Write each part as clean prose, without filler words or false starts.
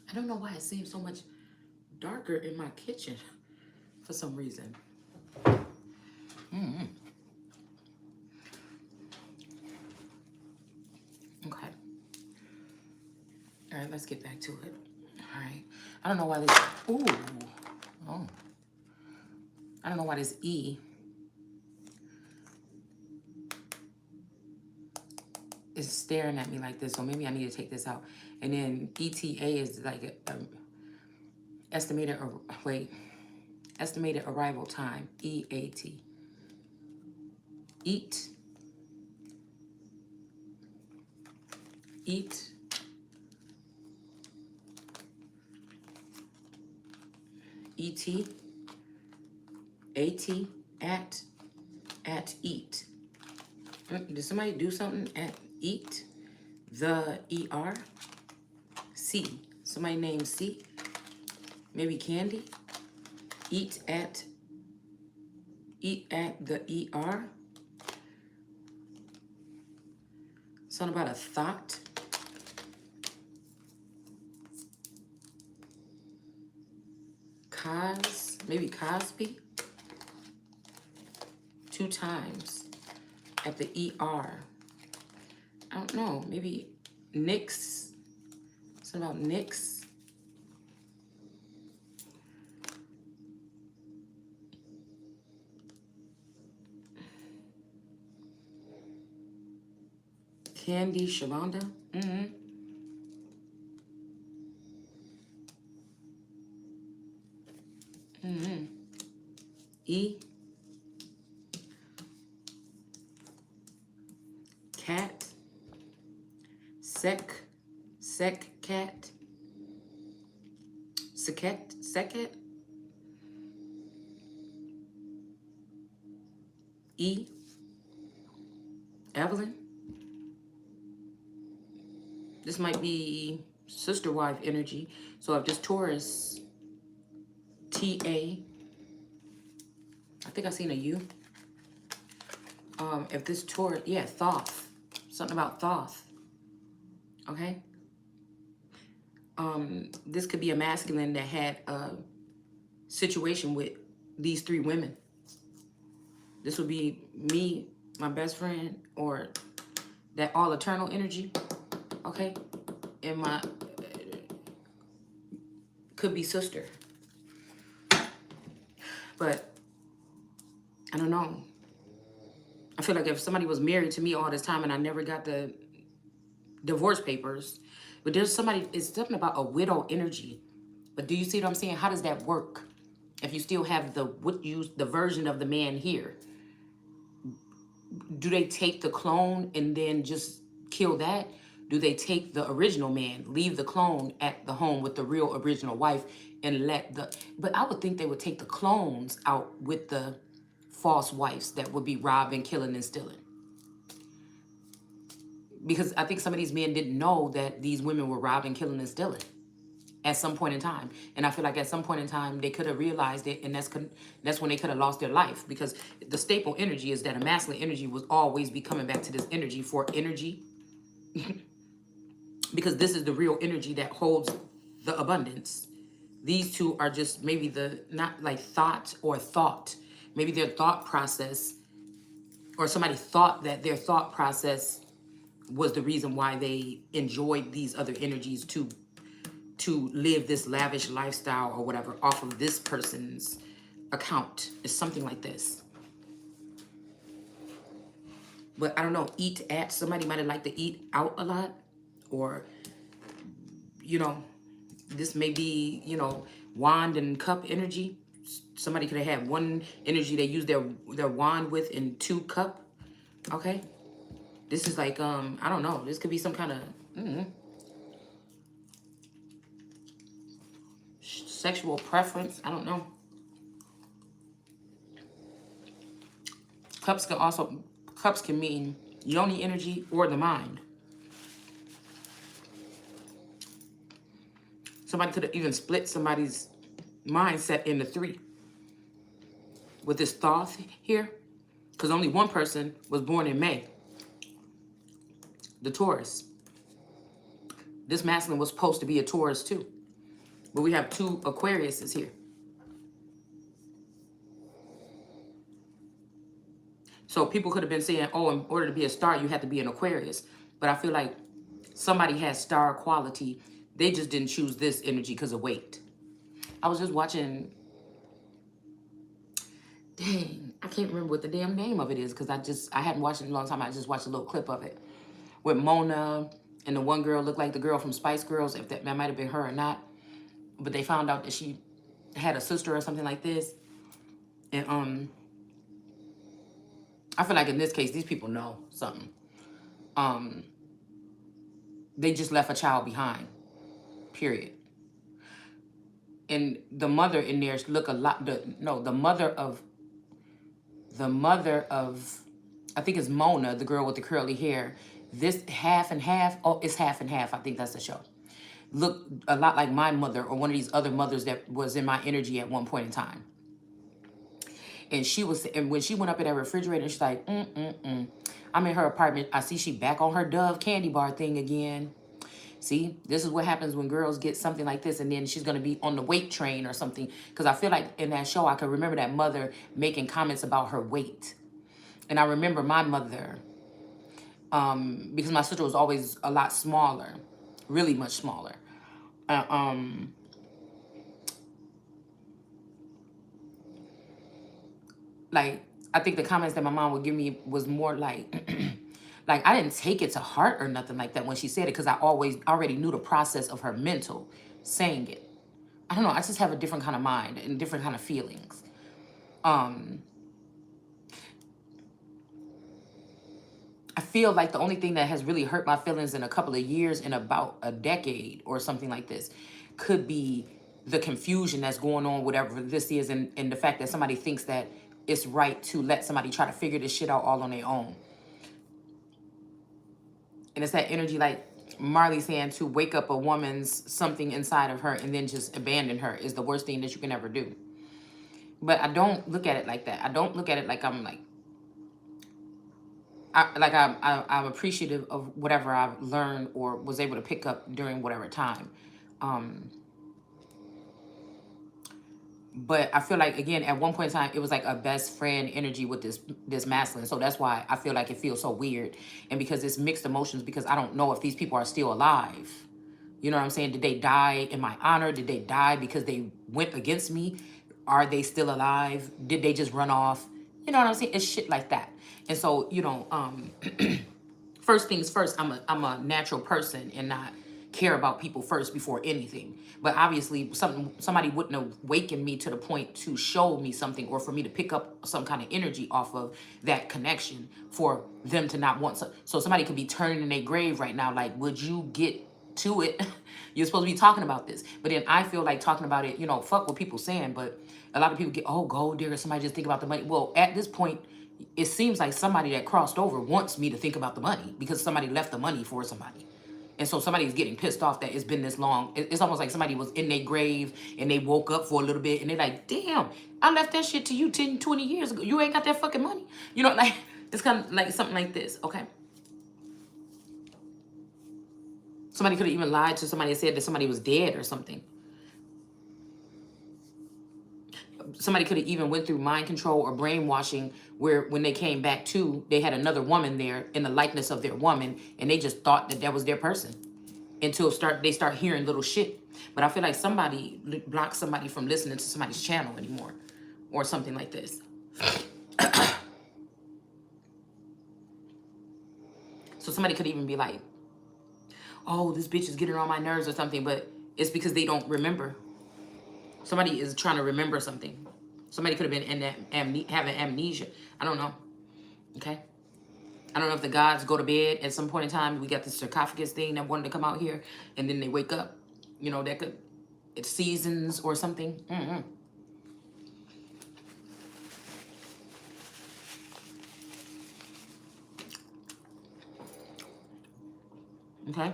I don't know why it seems so much darker in my kitchen for some reason. Okay. All right, let's get back to it. All right. I don't know why this, ooh, oh. I don't know why this E is staring at me like this, so maybe I need to take this out. And then ETA is like a estimated, wait, estimated arrival time, EAT. Eat, eat, ET, AT, at eat. Did somebody do something at eat? The ER? C. Somebody named C? Maybe Candy? Eat at the ER? Something about a thought? Maybe Cosby? 2 times at the ER. I don't know, maybe Nick's. Something about Nick's. Candy Shalonda. E. Cat. Sec cat. Seket. E. Evelyn. This might be sister wife energy. So if this Taurus, TA, I think I seen a U. If this Taurus, yeah, Thoth. Something about Thoth. Okay. This could be a masculine that had a situation with these 3 women. This would be me, my best friend, or that all eternal energy. Okay. And my could be sister. But I don't know. I feel like if somebody was married to me all this time and I never got the divorce papers, but there's somebody, it's something about a widow energy. But do you see what I'm saying? How does that work? If you still have the version of the man here, do they take the clone and then just kill that? Do they take the original man, leave the clone at the home with the real original wife and but I would think they would take the clones out with the false wives that would be robbing, killing, and stealing. Because I think some of these men didn't know that these women were robbing, killing, and stealing at some point in time. And I feel like at some point in time, they could have realized it, and that's when they could have lost their life. Because the staple energy is that a masculine energy will always be coming back to this energy for energy. Because this is the real energy that holds the abundance. These 2 are just maybe not like thought or thought. Maybe their thought process, or somebody thought that their thought process was the reason why they enjoyed these other energies to live this lavish lifestyle or whatever off of this person's account. It's something like this. But I don't know, eat at, somebody might have liked to eat out a lot, or, this may be, wand and cup energy. Somebody could have had one energy they use their wand with in 2 cup. Okay. This is like, I don't know. This could be some kind of sexual preference. I don't know. Cups can mean yoni energy or the mind. Somebody could have even split somebody's mindset into 3 with this Thoth here, because only one person was born in May. The Taurus. This masculine was supposed to be a Taurus too. But we have two Aquariuses here. So people could have been saying, oh, in order to be a star, you have to be an Aquarius. But I feel like somebody has star quality. They just didn't choose this energy because of weight. I was just watching, dang, I can't remember what the damn name of it is because I hadn't watched it in a long time. I just watched a little clip of it with Mona and the one girl looked like the girl from Spice Girls, if that might have been her or not. But they found out that she had a sister or something like this. And I feel like in this case, these people know something. They just left a child behind, period. And the mother in there look a lot, the mother of, I think it's Mona, the girl with the curly hair. This half and half, oh, it's half and half. I think that's the show. Look a lot like my mother or one of these other mothers that was in my energy at one point in time. And and when she went up in that refrigerator, she's like, I'm in her apartment. I see she back on her Dove candy bar thing again. See, this is what happens when girls get something like this, and then she's going to be on the weight train or something. Because I feel like in that show, I can remember that mother making comments about her weight. And I remember my mother, because my sister was always a lot smaller, really much smaller. Like, I think the comments that my mom would give me was more like, like I didn't take it to heart or nothing like that when she said it, because I already knew the process of her mental saying it. I don't know. I just have a different kind of mind and different kind of feelings. I feel like the only thing that has really hurt my feelings in a couple of years, in about a decade or something like this, could be the confusion that's going on, whatever this is, and the fact that somebody thinks that it's right to let somebody try to figure this shit out all on their own. And it's that energy, like Marley saying, to wake up a woman's something inside of her and then just abandon her is the worst thing that you can ever do. But I don't look at it like that. I don't look at it like I'm like, I'm appreciative of whatever I've learned or was able to pick up during whatever time. But I feel like, again, at one point in time, it was like a best friend energy with this masculine. So that's why I feel like it feels so weird. And because it's mixed emotions, because I don't know if these people are still alive. You know what I'm saying? Did they die in my honor? Did they die because they went against me? Are they still alive? Did they just run off? You know what I'm saying? It's shit like that. And so, you know, first things first, I'm a natural person and not care about people first before anything. But obviously somebody wouldn't have wakened me to the point to show me something, or for me to pick up some kind of energy off of that connection for them to not want so somebody could be turning in their grave right now like, would you get to it? You're supposed to be talking about this. But then I feel like talking about it, you know, fuck what people saying, but a lot of people get, oh, gold digger, somebody just think about the money. Well, at this point, it seems like somebody that crossed over wants me to think about the money because somebody left the money for somebody. And so somebody's getting pissed off that it's been this long. It's almost like somebody was in their grave and they woke up for a little bit and they're like, damn, I left that shit to you 10, 20 years ago. You ain't got that fucking money. You know, like, it's kind of like something like this, okay? Somebody could have even lied to somebody and said that somebody was dead or something. Somebody could have even went through mind control or brainwashing where when they came back to, they had another woman there in the likeness of their woman, and they just thought that that was their person until they start hearing little shit. But I feel like somebody blocked somebody from listening to somebody's channel anymore or something like this. So somebody could even be like, oh, this bitch is getting on my nerves or something, but it's because they don't remember. Somebody is trying to remember something. Somebody could have been in that having amnesia. I don't know. Okay? I don't know if the gods go to bed at some point in time. We got this sarcophagus thing that wanted to come out here, and then they wake up. You know, that could, it's seasons or something. Okay?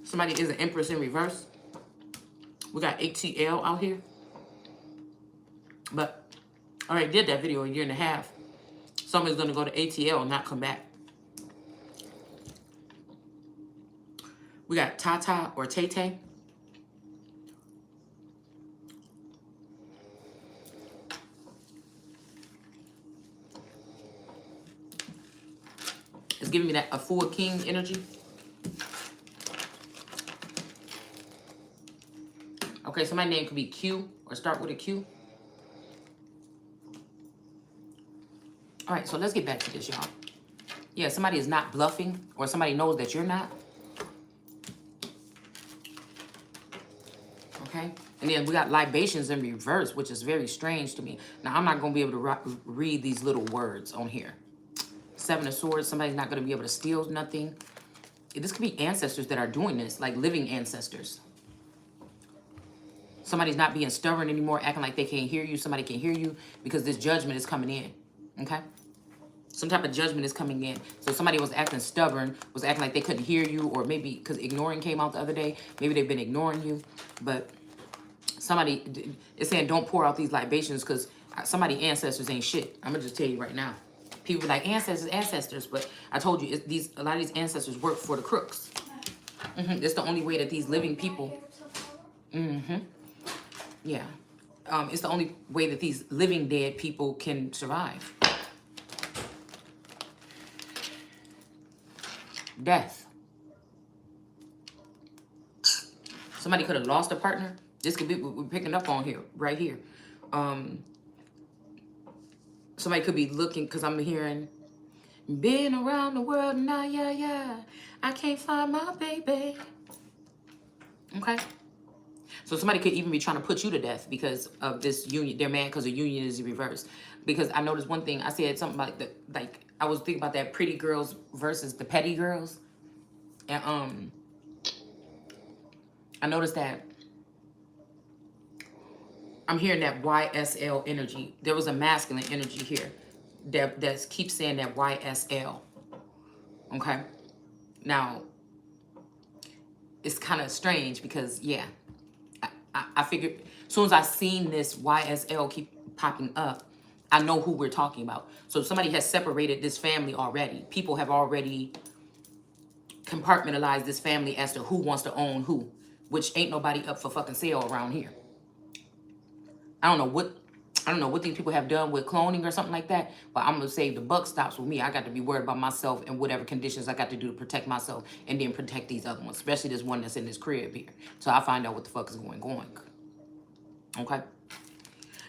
Somebody is an Empress in reverse. We got ATL out here. But I already did that video a year and a half. Somebody's going to go to ATL and not come back. We got Tata or Tay Tay. It's giving me that a full king energy. Okay, so my name could be Q or start with a Q. All right, so let's get back to this, y'all. Yeah, somebody is not bluffing, or somebody knows that you're not. Okay, and then we got libations in reverse, which is very strange to me. Now, I'm not going to be able to read these little words on here. Seven of Swords, somebody's not going to be able to steal nothing. This could be ancestors that are doing this, like living ancestors. Somebody's not being stubborn anymore, acting like they can't hear you. Somebody can hear you because this judgment is coming in, okay? Some type of judgment is coming in. So somebody was acting stubborn, was acting like they couldn't hear you, or maybe because ignoring came out the other day. Maybe they've been ignoring you, but somebody is saying don't pour out these libations because somebody ancestors ain't shit. I'm going to just tell you right now. People be like, ancestors, but I told you, a lot of these ancestors work for the crooks. It's the only way that these living people... Yeah. It's the only way that these living dead people can survive. Death. Somebody could have lost a partner. This could be what we're picking up on here, right here. Somebody could be looking, because I'm hearing, been around the world now, yeah. I can't find my baby. Okay? So somebody could even be trying to put you to death because of this union. They're mad because the union is reversed. Because I noticed one thing. I said something like that. Like I was thinking about that pretty girls versus the petty girls, and I noticed that I'm hearing that YSL energy. There was a masculine energy here that keeps saying that YSL. Okay, now it's kind of strange because yeah. I figured as soon as I seen this YSL keep popping up, I know who we're talking about. So somebody has separated this family already. People have already compartmentalized this family as to who wants to own who, which ain't nobody up for fucking sale around here. I don't know what these people have done with cloning or something like that, but I'm gonna say the buck stops with me. I got to be worried about myself and whatever conditions I got to do to protect myself and then protect these other ones, especially this one that's in this crib here. So I find out what the fuck is going on. Okay?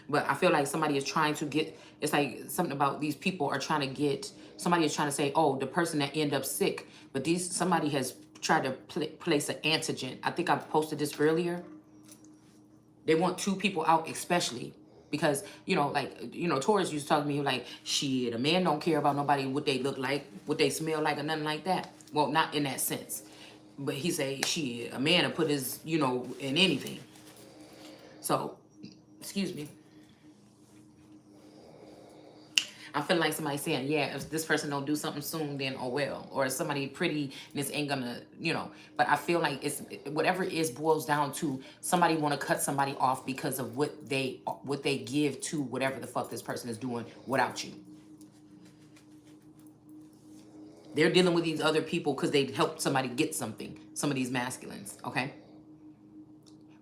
But I feel like somebody is trying to get, it's like something about these people are trying to get, somebody is trying to say, oh, the person that end up sick, but somebody has tried to place an antigen. I think I posted this earlier. They want two people out especially because, Taurus used to talk to me like, shit, a man don't care about nobody, what they look like, what they smell like or nothing like that. Well, not in that sense. But he say, shit, a man will put his, in anything. So, excuse me. I feel like somebody saying, yeah, if this person don't do something soon, then oh well. Or if somebody pretty and this ain't gonna, But I feel like it's whatever it is boils down to somebody want to cut somebody off because of what they give to whatever the fuck this person is doing without you. They're dealing with these other people because they helped somebody get something. Some of these masculines, okay?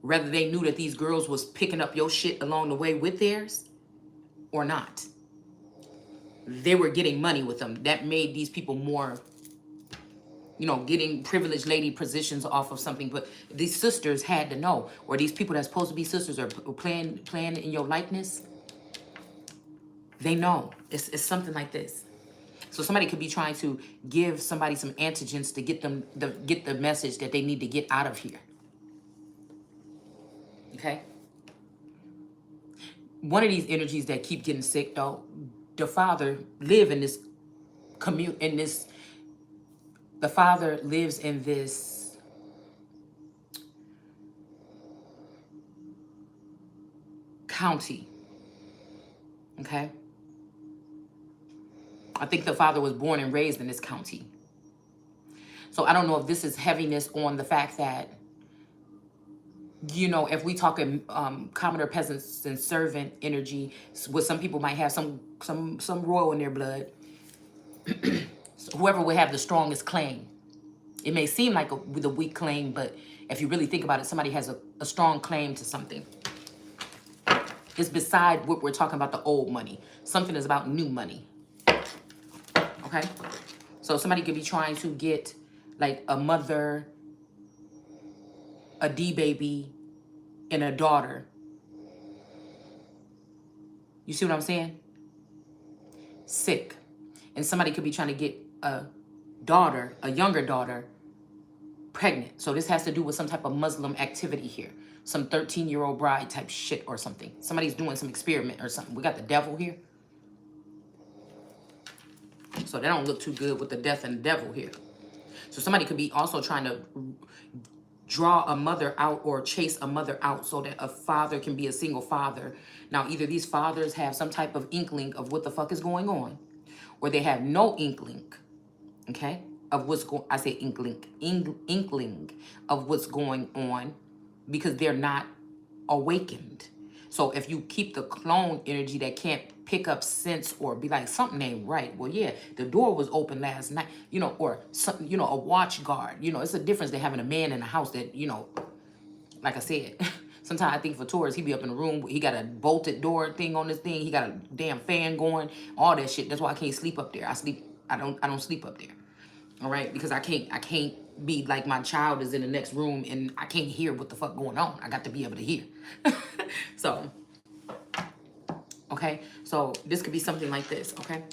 Whether they knew that these girls was picking up your shit along the way with theirs or not. They were getting money with them. That made these people more, getting privileged lady positions off of something. But these sisters had to know, or these people that's supposed to be sisters are playing in your likeness. They know. It's something like this. So somebody could be trying to give somebody some antigens to get them get the message that they need to get out of here. Okay? One of these energies that keep getting sick though, the father live in this the father lives in this county. Okay? I think the father was born and raised in this county. So I don't know if this is heaviness on the fact that, if we talk in commoner, peasants, and servant energy, what some people might have some royal in their blood. So whoever would have the strongest claim. It may seem like with a weak claim, but if you really think about it, somebody has a strong claim to something. It's beside what we're talking about, the old money. Something is about new money. Okay? So somebody could be trying to get like a mother, a D baby, and a daughter. You see what I'm saying? Sick. And somebody could be trying to get a daughter, a younger daughter, pregnant. So this has to do with some type of Muslim activity here. Some 13-year-old bride type shit or something. Somebody's doing some experiment or something. We got the devil here. So that don't look too good with the death and the devil here. So somebody could be also trying to draw a mother out or chase a mother out so that a father can be a single father. Now, either these fathers have some type of inkling of what the fuck is going on, or they have no inkling, okay, of what's going, I say inkling of what's going on, because they're not awakened. So if you keep the clone energy that can't pick up sense or be like, something ain't right. Well, yeah, the door was open last night, you know, or something, you know, a watch guard, you know, it's a difference than having a man in the house that, you know, like I said, sometimes I think for Taurus, he be up in the room, he got a bolted door thing on this thing, he got a damn fan going, all that shit. That's why I can't sleep up there. I don't sleep up there. All right, because I can't be like my child is in the next room and I can't hear what the fuck going on. I got to be able to hear. So, okay, so this could be something like this, okay?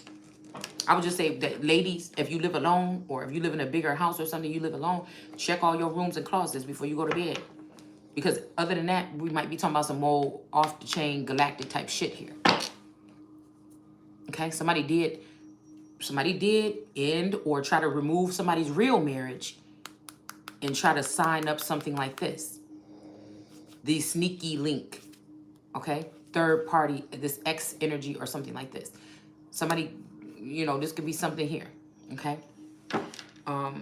I would just say that, ladies, if you live alone or if you live in a bigger house or something, you live alone, check all your rooms and closets before you go to bed. Because other than that, we might be talking about some more off-the-chain galactic type shit here. Okay, somebody did end or try to remove somebody's real marriage and try to sign up something like this. The sneaky link, okay? Third party, this X energy or something like this. Somebody, you know, this could be something here, okay? I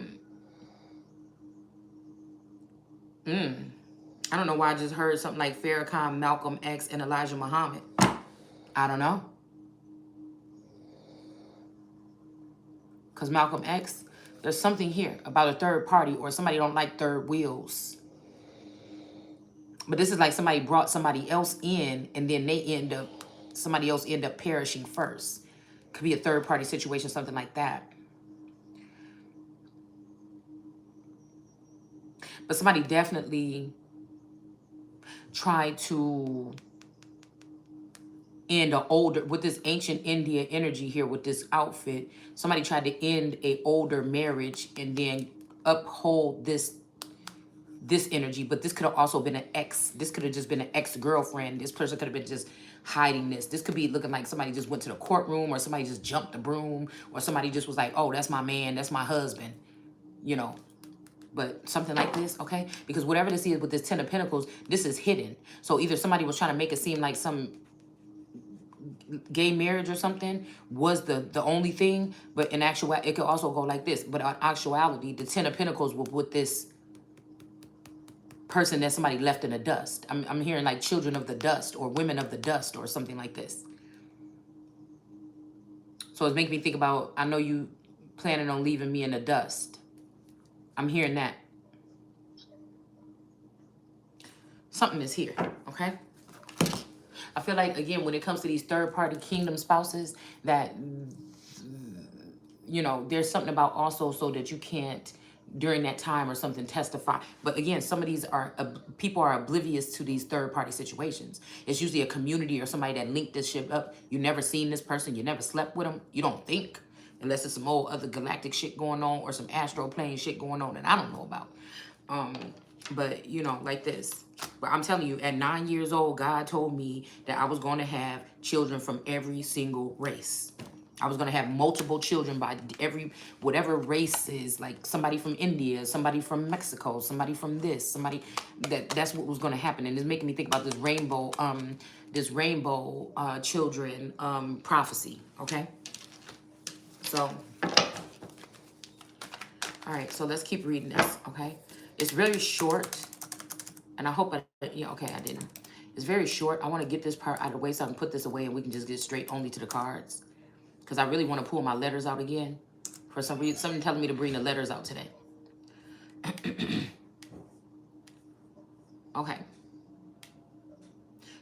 don't know why I just heard something like Farrakhan, Malcolm X, and Elijah Muhammad. I don't know. Because Malcolm X, there's something here about a third party or somebody don't like third wheels. But this is like somebody brought somebody else in and then somebody else end up perishing first. Could be a third party situation, something like that. But somebody definitely tried to end an older, with this ancient India energy here with this outfit, somebody tried to end a older marriage and then uphold this energy. But this could have also been an ex. This could have just been an ex-girlfriend. This person could have been just hiding this. This could be looking like somebody just went to the courtroom or somebody just jumped the broom or somebody just was like, oh, that's my man, that's my husband, you know. But something like this, okay? Because whatever this is with this 10 of Pentacles, this is hidden. So either somebody was trying to make it seem like some gay marriage or something was the only thing, but in actuality, it could also go like this. But in actuality, the 10 of Pentacles was with this person that somebody left in the dust. I'm hearing like children of the dust or women of the dust or something like this. So it's making me think about, I know you planning on leaving me in the dust. I'm hearing that. Something is here, okay? I feel like, again, when it comes to these third-party kingdom spouses, that, you know, there's something about also so that you can't, during that time or something, testify. But again, some of these are, people are oblivious to these third-party situations. It's usually a community or somebody that linked this shit up. You never seen this person. You never slept with them. You don't think. Unless it's some old other galactic shit going on or some astral plane shit going on that I don't know about. But, you know, like this. But I'm telling you, at 9 years old, God told me that I was going to have children from every single race. I was going to have multiple children by whatever race is, like somebody from India, somebody from Mexico, somebody from this, somebody, that's what was going to happen. And it's making me think about this rainbow children prophecy, okay? So, all right, so let's keep reading this, okay? It's very short, and I hope okay, I didn't. It's very short. I want to get this part out of the way so I can put this away and we can just get straight only to the cards. Because I really want to pull my letters out again. For some reason, something telling me to bring the letters out today. Okay.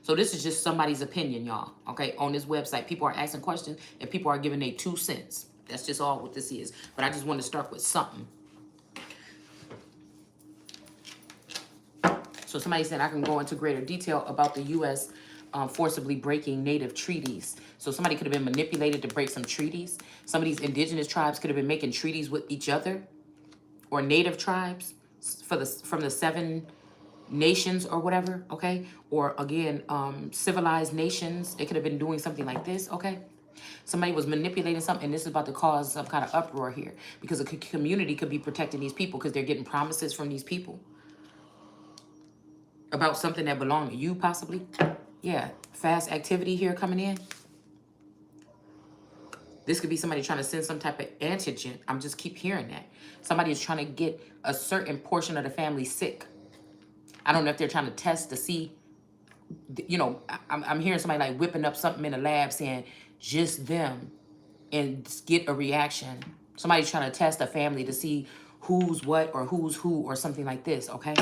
So this is just somebody's opinion, y'all. Okay, on this website, people are asking questions and people are giving their 2 cents. That's just all what this is. But I just want to start with something. So somebody said I can go into greater detail about the U.S. Forcibly breaking native treaties. So somebody could have been manipulated to break some treaties. Some of these indigenous tribes could have been making treaties with each other, or native tribes from the 7 nations or whatever. Okay, or again, civilized nations. They could have been doing something like this. Okay. Somebody was manipulating something, and this is about to cause some kind of uproar here because the community could be protecting these people because they're getting promises from these people about something that belonged to you, possibly. Yeah, fast activity here coming in. This could be somebody trying to send some type of antigen. I'm just keep hearing that. Somebody is trying to get a certain portion of the family sick. I don't know if they're trying to test to see, you know, I'm hearing somebody like whipping up something in the lab saying just them and get a reaction. Somebody's trying to test a family to see who's what or who's who or something like this, okay?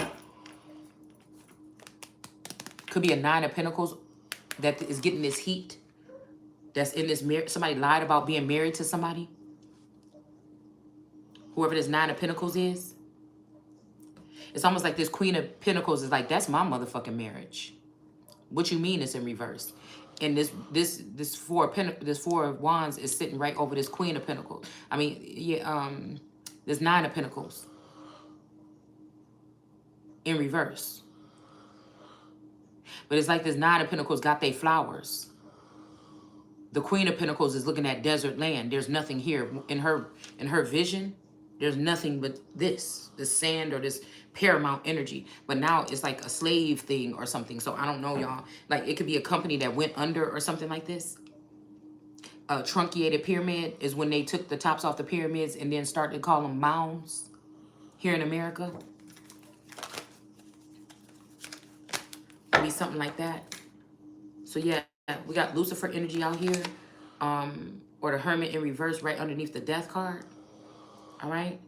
Could be a 9 of Pentacles that is getting this heat. That's in this marriage. Somebody lied about being married to somebody. Whoever this 9 of Pentacles is. It's almost like this Queen of Pentacles is like, that's my motherfucking marriage. What you mean it's in reverse? And this four of Wands is sitting right over this Queen of Pentacles. I mean, yeah, this 9 of Pentacles in reverse. But it's like this 9 of Pentacles got their flowers. The Queen of Pentacles is looking at desert land. There's nothing here. In her vision, there's nothing but this sand or this paramount energy. But now it's like a slave thing or something. So I don't know, y'all. Like it could be a company that went under or something like this. A truncated pyramid is when they took the tops off the pyramids and then started to call them mounds here in America. Could be something like that. So yeah, we got Lucifer energy out here. Or the Hermit in reverse right underneath the Death card. All right.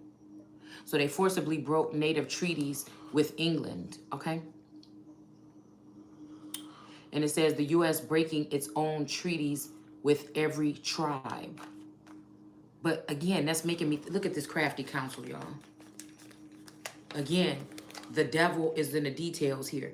So they forcibly broke native treaties with England. Okay. And it says the U.S. breaking its own treaties with every tribe. But again, that's making me look at this crafty counsel, y'all. Again, the devil is in the details here.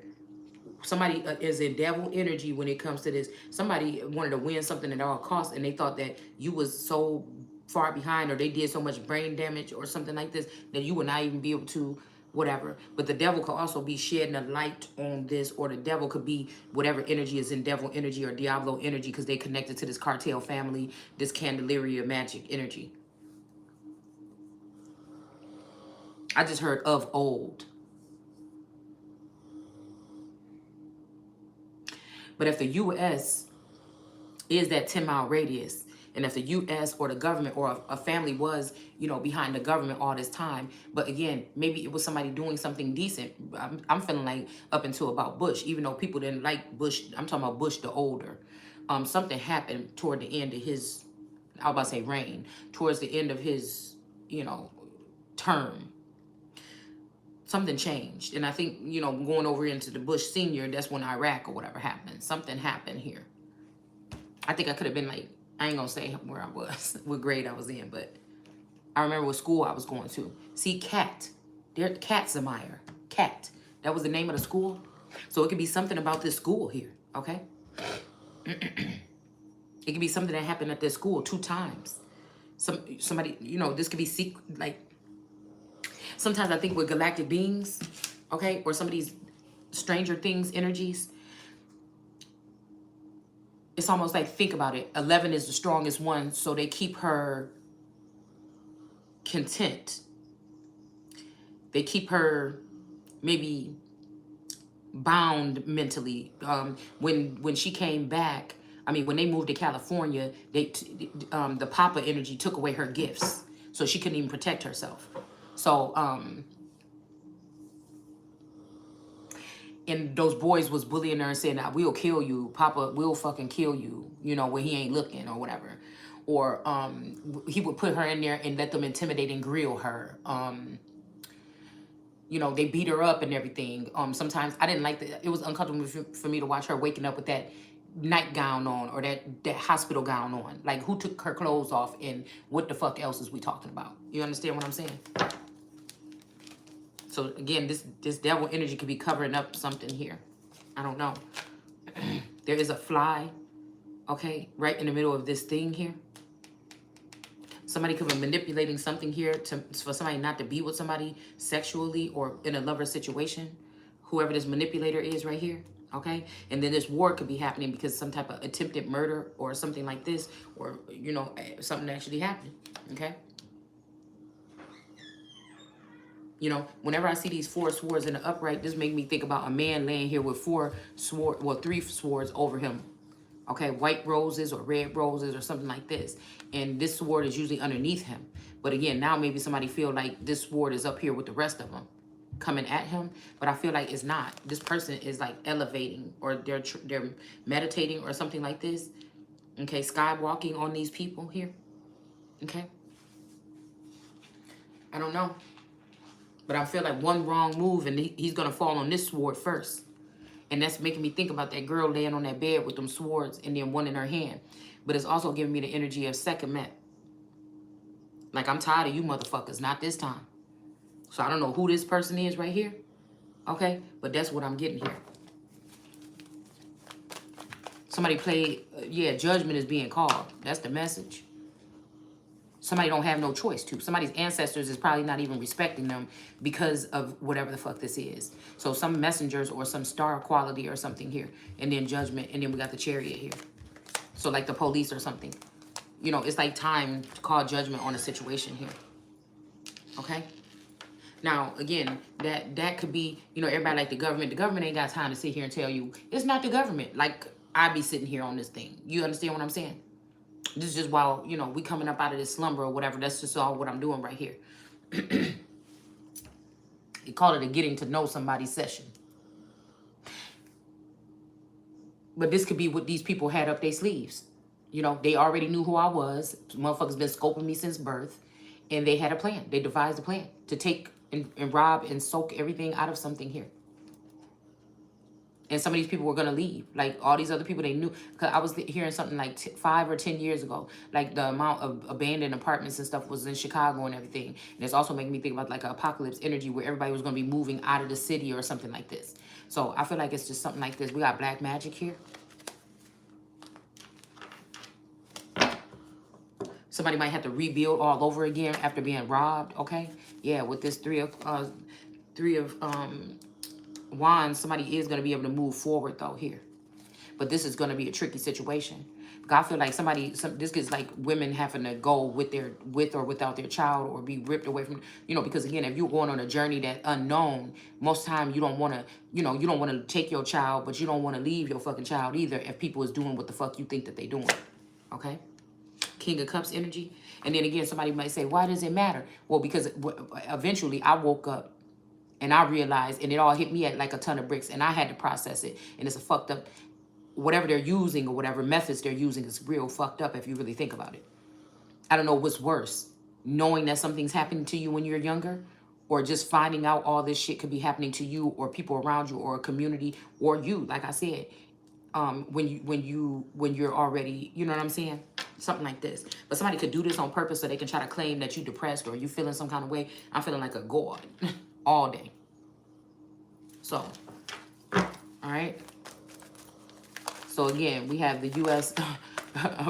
Somebody is in devil energy when it comes to this. Somebody wanted to win something at all costs, and they thought that you was so far behind, or they did so much brain damage or something like this that you would not even be able to whatever. But the devil could also be shedding a light on this, or the devil could be whatever energy is in devil energy or Diablo energy because they connected to this cartel family, this Candelaria magic energy. I just heard of old. But if the U.S. is that 10-mile radius, and if the U.S. or the government or a family was, you know, behind the government all this time, but again, maybe it was somebody doing something decent. I'm feeling like up until about Bush, even though people didn't like Bush, I'm talking about Bush the older. Something happened toward the end of his, I was about to say reign, towards the end of his, you know, term. Something changed. And I think, you know, going over into the Bush senior, that's when Iraq or whatever happened. Something happened here. I think I could have been like, I ain't gonna say where I was, what grade I was in, but I remember what school I was going to. See, Cat. Katzenmeyer. Cat. That was the name of the school. So it could be something about this school here, okay? It could be something that happened at this school 2 times. Somebody, you know, this could be like, sometimes I think with galactic beings, okay, or some of these Stranger Things energies, it's almost like, think about it. 11 is the strongest one, so they keep her content. They keep her maybe bound mentally. When she came back, I mean, when they moved to California, the Papa energy took away her gifts, so she couldn't even protect herself. So, and those boys was bullying her and saying, we'll kill you. Papa will fucking kill you, you know, when he ain't looking or whatever. Or he would put her in there and let them intimidate and grill her. You know, they beat her up and everything. Sometimes I didn't like that. It was uncomfortable for me to watch her waking up with that nightgown on, or that hospital gown on. Like, who took her clothes off, and what the fuck else is we talking about? You understand what I'm saying? So again, this devil energy could be covering up something here. I don't know. There is a fly, okay, right in the middle of this thing here. Somebody could be manipulating something here for somebody not to be with somebody sexually or in a lover situation. Whoever this manipulator is right here, okay? And then this war could be happening because some type of attempted murder or something like this, or, you know, something actually happened, okay? You know, whenever I see these 4 swords in the upright, this make me think about a man laying here with 3 swords over him. Okay, white roses or red roses or something like this. And this sword is usually underneath him. But again, now maybe somebody feel like this sword is up here with the rest of them coming at him. But I feel like it's not. This person is like elevating, or they're meditating or something like this. Okay, skywalking on these people here. Okay. I don't know. But I feel like one wrong move and he's going to fall on this sword first. And that's making me think about that girl laying on that bed with them swords and then one in her hand. But it's also giving me the energy of second met. Like, I'm tired of you motherfuckers, not this time. So I don't know who this person is right here. Okay? But that's what I'm getting here. Somebody played, yeah, judgment is being called. That's the message. Somebody don't have no choice to. Somebody's ancestors is probably not even respecting them because of whatever the fuck this is. So some messengers or some star quality or something here. And then judgment. And then we got the chariot here. So like the police or something. You know, it's like time to call judgment on a situation here. Okay? Now, again, that could be, you know, everybody like the government. The government ain't got time to sit here and tell you, it's not the government. Like, I be sitting here on this thing. You understand what I'm saying? This is just while, you know, we coming up out of this slumber or whatever. That's just all what I'm doing right here. You call it a getting to know somebody session. But this could be what these people had up their sleeves. You know, they already knew who I was. Motherfuckers been scoping me since birth. And they had a plan. They devised a plan to take and rob and soak everything out of something here. And some of these people were going to leave. Like, all these other people, they knew. Because I was hearing something like 5 or 10 years ago. Like, the amount of abandoned apartments and stuff was in Chicago and everything. And it's also making me think about, like, an apocalypse energy where everybody was going to be moving out of the city or something like this. So, I feel like it's just something like this. We got black magic here. Somebody might have to rebuild all over again after being robbed, okay? Yeah, with this three of wands, somebody is going to be able to move forward though here. But this is going to be a tricky situation. Because I feel like this gets like women having to go with or without their child, or be ripped away from, you know, because again, if you're going on a journey that unknown, most time you don't want to, you know, you don't want to take your child, but you don't want to leave your fucking child either if people is doing what the fuck you think that they doing, okay? King of Cups energy. And then again, somebody might say, why does it matter? Well, because eventually I woke up and I realized, and it all hit me at like a ton of bricks, and I had to process it. And it's a fucked up, whatever they're using or whatever methods they're using is real fucked up if you really think about it. I don't know what's worse, knowing that something's happening to you when you're younger, or just finding out all this shit could be happening to you or people around you or a community or you, like I said, when you're already, you know what I'm saying? Something like this. But somebody could do this on purpose so they can try to claim that you're depressed or you feeling some kind of way. I'm feeling like a god all day. So, all right. So again, we have the U.S.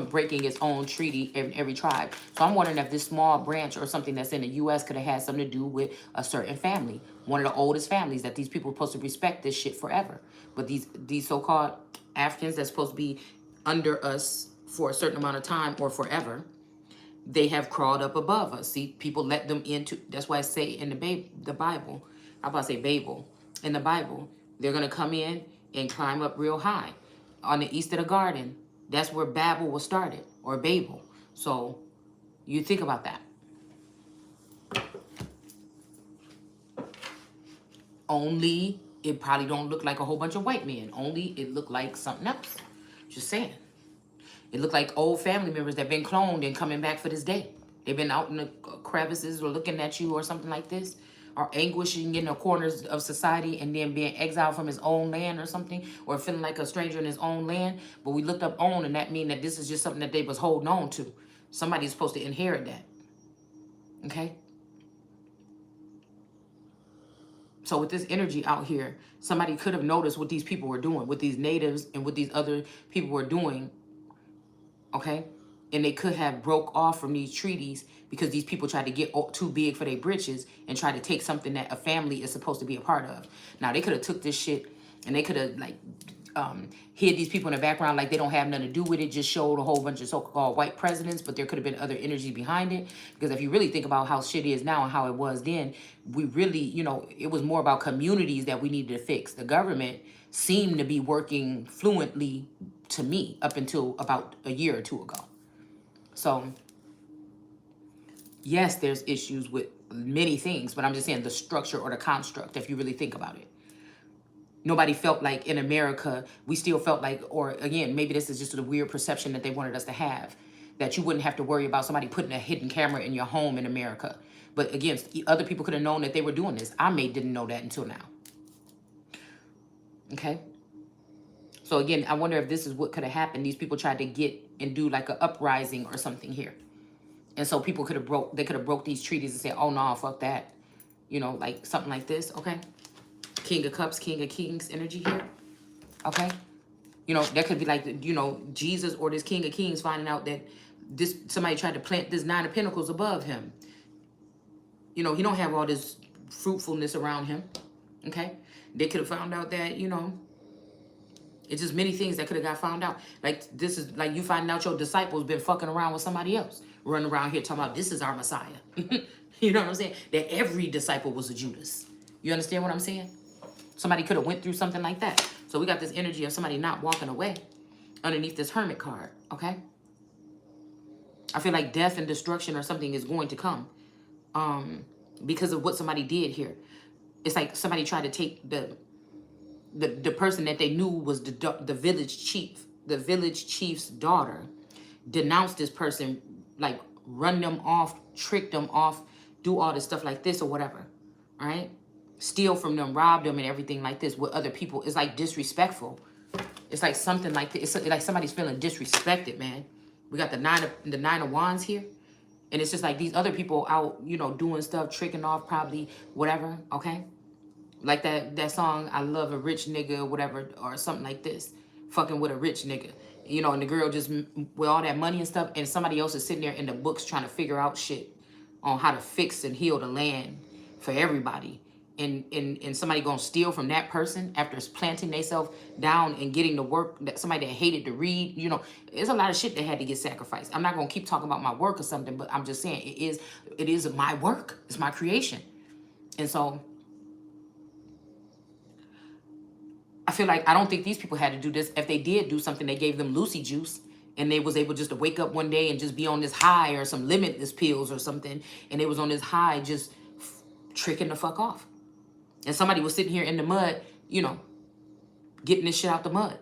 breaking its own treaty in every tribe. So I'm wondering if this small branch or something that's in the U.S. could have had something to do with a certain family. One of the oldest families that these people are supposed to respect this shit forever. But these so-called Africans that's supposed to be under us for a certain amount of time or forever, they have crawled up above us. See, people let them into, that's why I say in the Bible, I'm about to say Babel, in the Bible, they're going to come in and climb up real high. On the east of the garden, that's where Babel was started, or Babel. So you think about that. Only it probably don't look like a whole bunch of white men. Only it looked like something else. Just saying. It looked like old family members that been cloned and coming back for this day. They've been out in the crevices or looking at you or something like this. or anguishing in the corners of society and then being exiled from his own land or something, or feeling like a stranger in his own land. But we looked up own, and that means that this is just something that they was holding on to. Somebody's supposed to inherit that. Okay? So with this energy out here, somebody could have noticed what these people were doing, what these natives and what these other people were doing, okay? And they could have broke off from these treaties because these people tried to get too big for their britches and try to take something that a family is supposed to be a part of. Now, they could have took this shit and they could have, like, hid these people in the background like they don't have nothing to do with it, just showed a whole bunch of so-called white presidents, but there could have been other energy behind it. Because if you really think about how shit is now and how it was then, we really, you know, it was more about communities that we needed to fix. The government seemed to be working fluently to me up until about a year or two ago. So, yes, there's issues with many things, but I'm just saying the structure or the construct, if you really think about it. Nobody felt like in America, we still felt like, or again, maybe this is just a weird perception that they wanted us to have, that you wouldn't have to worry about somebody putting a hidden camera in your home in America. But again, other people could have known that they were doing this. I didn't know that until now. Okay? So again, I wonder if this is what could have happened. These people tried to get and do like an uprising or something here. And so people could have broke these treaties and said, oh no, fuck that. You know, like something like this, okay? King of Cups, King of Kings energy here. Okay? You know, that could be like, you know, Jesus or this King of Kings finding out that somebody tried to plant this Nine of Pentacles above him. You know, he don't have all this fruitfulness around him. Okay? They could have found out that, you know, it's just many things that could have got found out. Like, this is like you finding out your disciples been fucking around with somebody else. Running around here talking about this is our Messiah. You know what I'm saying? That every disciple was a Judas. You understand what I'm saying? Somebody could have went through something like that. So we got this energy of somebody not walking away underneath this Hermit card, okay? I feel like death and destruction or something is going to come because of what somebody did here. It's like somebody tried to take the person that they knew was the village chief. The village chief's daughter denounced this person, like run them off, trick them off, do all this stuff like this or whatever, all right? Steal from them, rob them, and everything like this with other people. It's like disrespectful. It's like something like this. It's like somebody's feeling disrespected, man. We got the nine of wands here, and it's just like these other people out, you know, doing stuff, tricking off, probably whatever. Okay, like that song, I love a rich nigga, whatever, or something like this, fucking with a rich nigga, you know, and the girl just with all that money and stuff, and somebody else is sitting there in the books trying to figure out shit on how to fix and heal the land for everybody. And somebody gonna steal from that person after planting themselves down and getting the work that somebody that hated to read. You know, there's a lot of shit that had to get sacrificed. I'm not gonna keep talking about my work or something, but I'm just saying it is my work. It's my creation. And so I feel like I don't think these people had to do this. If they did do something, they gave them Lucy juice and they was able just to wake up one day and just be on this high or some limitless pills or something. And they was on this high just tricking the fuck off. And somebody was sitting here in the mud, you know, getting this shit out the mud.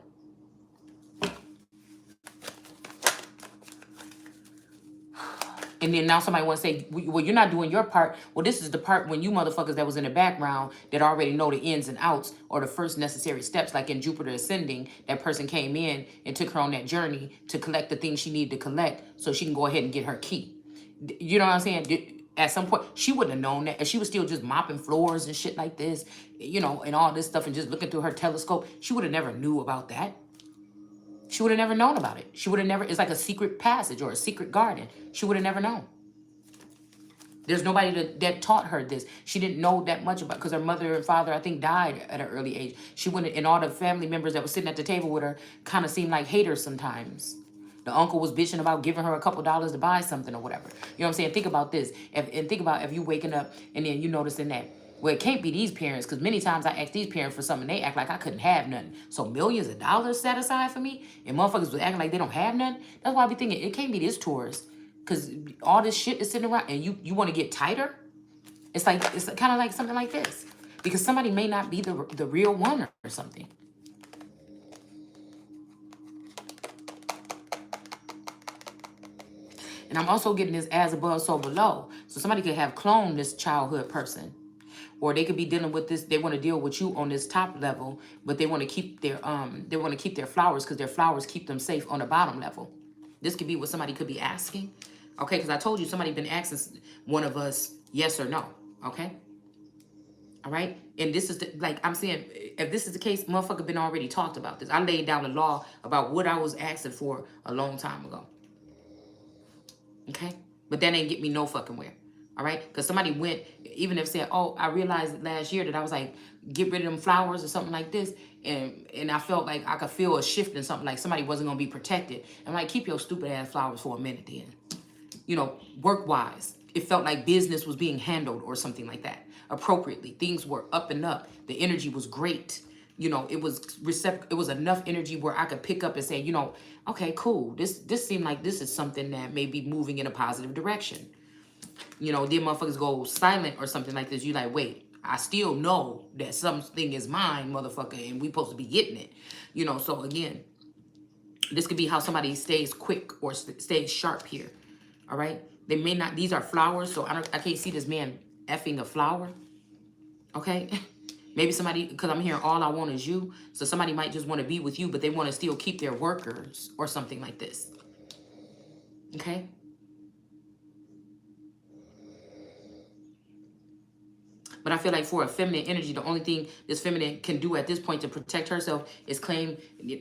And then now somebody wants to say, well, you're not doing your part. Well, this is the part when you motherfuckers that was in the background that already know the ins and outs or the first necessary steps, like in Jupiter Ascending, that person came in and took her on that journey to collect the things she needed to collect so she can go ahead and get her key. You know what I'm saying? At some point, she wouldn't have known that. If she was still just mopping floors and shit like this, you know, and all this stuff and just looking through her telescope, she would have never knew about that. She would have never known about it. She would have never, it's like a secret passage or a secret garden. She would have never known. There's nobody that taught her this. She didn't know that much about, because her mother and father, I think, died at an early age. She wouldn't, and all the family members that were sitting at the table with her kind of seemed like haters sometimes. The uncle was bitching about giving her a couple dollars to buy something or whatever. You know what I'm saying? Think about this. And think about if you waking up and then you noticing that, well, it can't be these parents, because many times I ask these parents for something, they act like I couldn't have nothing. So millions of dollars set aside for me, and motherfuckers was acting like they don't have nothing. That's why I be thinking, it can't be this tourist, because all this shit is sitting around, and you want to get tighter? It's kind of like something like this, because somebody may not be the real one or something. And I'm also getting this as above, so below. So somebody could have cloned this childhood person, Or they could be dealing with this, they want to deal with you on this top level, but they want to keep their flowers, because their flowers keep them safe on the bottom level. This could be what somebody could be asking. Okay, because I told you somebody been asking one of us yes or no. Okay. All right. And this is like I'm saying, if this is the case, motherfucker been already talked about this. I laid down the law about what I was asking for a long time ago. Okay. But that ain't get me no fucking where. All right. Because somebody went, even if said, oh, I realized last year that I was like, get rid of them flowers or something like this. And I felt like I could feel a shift in something, like somebody wasn't going to be protected. I'm like, keep your stupid ass flowers for a minute then. You know, work-wise, it felt like business was being handled or something like that appropriately. Things were up and up. The energy was great. You know, it was it was enough energy where I could pick up and say, you know, okay, cool. This seemed like this is something that may be moving in a positive direction. You know, then motherfuckers go silent or something like this. You like, wait, I still know that something is mine, motherfucker, and we supposed to be getting it. You know, so again, this could be how somebody stays quick or stays sharp here. All right. They may not, these are flowers. So I can't see this man effing a flower. Okay. Maybe somebody, because I'm hearing all I want is you. So somebody might just want to be with you, but they want to still keep their workers or something like this. Okay. But I feel like for a feminine energy, the only thing this feminine can do at this point to protect herself is claim,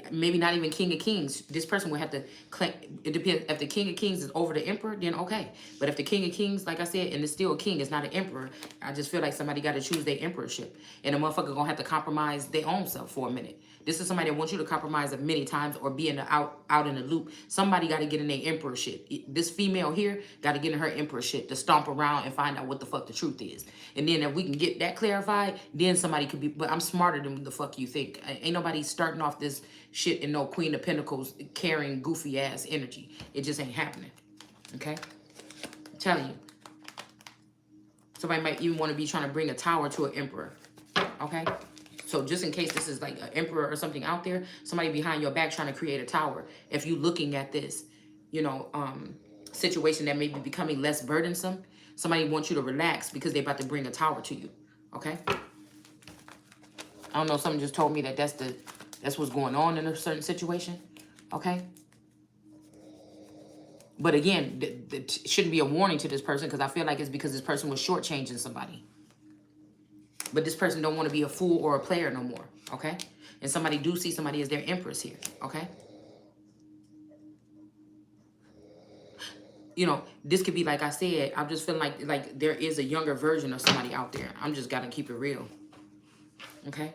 maybe not even King of Kings. This person would have to claim, it depends. If the King of Kings is over the Emperor, then okay. But if the King of Kings, like I said, and it's still a king, it's not an emperor, I just feel like somebody got to choose their emperorship. And a motherfucker going to have to compromise their own self for a minute. This is somebody that wants you to compromise many times or be in the out in the loop. Somebody got to get in their emperorship. This female here got to get in her emperorship to stomp around and find out what the fuck the truth is. And then if we can get that clarified, then somebody could be, but I'm smarter than the fuck you think. Ain't nobody starting off this shit in no Queen of Pentacles carrying goofy ass energy. It just ain't happening. Okay? I'm telling you. Somebody might even want to be trying to bring a tower to an emperor. Okay? So just in case this is like an emperor or something out there, somebody behind your back trying to create a tower. If you looking at this, you know, situation that may be becoming less burdensome, somebody wants you to relax because they're about to bring a tower to you. Okay? I don't know, something just told me that that's what's going on in a certain situation. Okay? But again, shouldn't be a warning to this person, because I feel like it's because this person was shortchanging somebody. But this person don't want to be a fool or a player no more. Okay? And somebody do see somebody as their empress here. Okay? You know, this could be, like I said, I'm just feeling like there is a younger version of somebody out there. I'm just got to keep it real. Okay?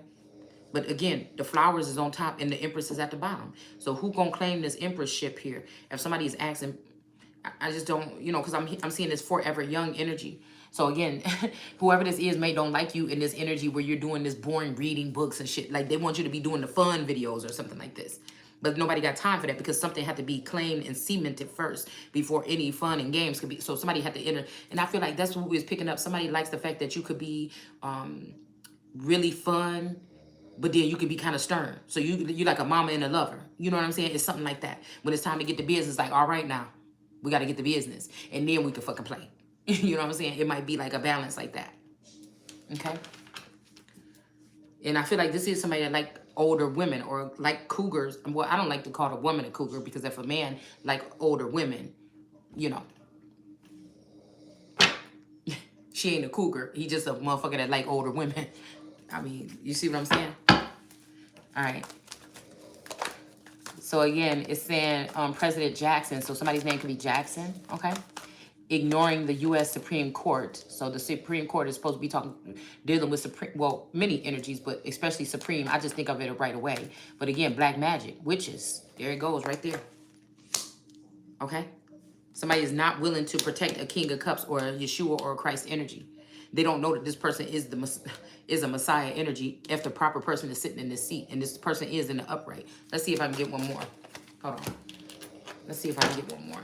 But again, the flowers is on top and the empress is at the bottom. So who gonna claim this empressship here? If somebody is asking, I just don't, you know, because I'm seeing this forever young energy. So again, whoever this is may don't like you in this energy where you're doing this boring reading books and shit. Like they want you to be doing the fun videos or something like this. But nobody got time for that, because something had to be claimed and cemented first before any fun and games could be. So somebody had to enter. And I feel like that's what we was picking up. Somebody likes the fact that you could be really fun, but then you can be kind of stern. So you like a mama and a lover. You know what I'm saying? It's something like that. When it's time to get to business, like, all right now, we got to get to business. And then we can fucking play. You know what I'm saying? It might be like a balance like that. Okay? And I feel like this is somebody that like older women or like cougars. Well, I don't like to call a woman a cougar, because if a man like older women, you know, she ain't a cougar. He just a motherfucker that like older women. I mean, you see what I'm saying? All right. So again, it's saying President Jackson. So somebody's name could be Jackson. Okay. Ignoring the U.S. Supreme Court. So the Supreme Court is supposed to be dealing with many energies, but especially Supreme. I just think of it right away. But again, black magic, witches. There it goes right there. Okay. Somebody is not willing to protect a King of Cups or a Yeshua or a Christ energy. They don't know that this person is a Messiah energy if the proper person is sitting in this seat, and this person is in the upright. Let's see if I can get one more. Hold on. Let's see if I can get one more.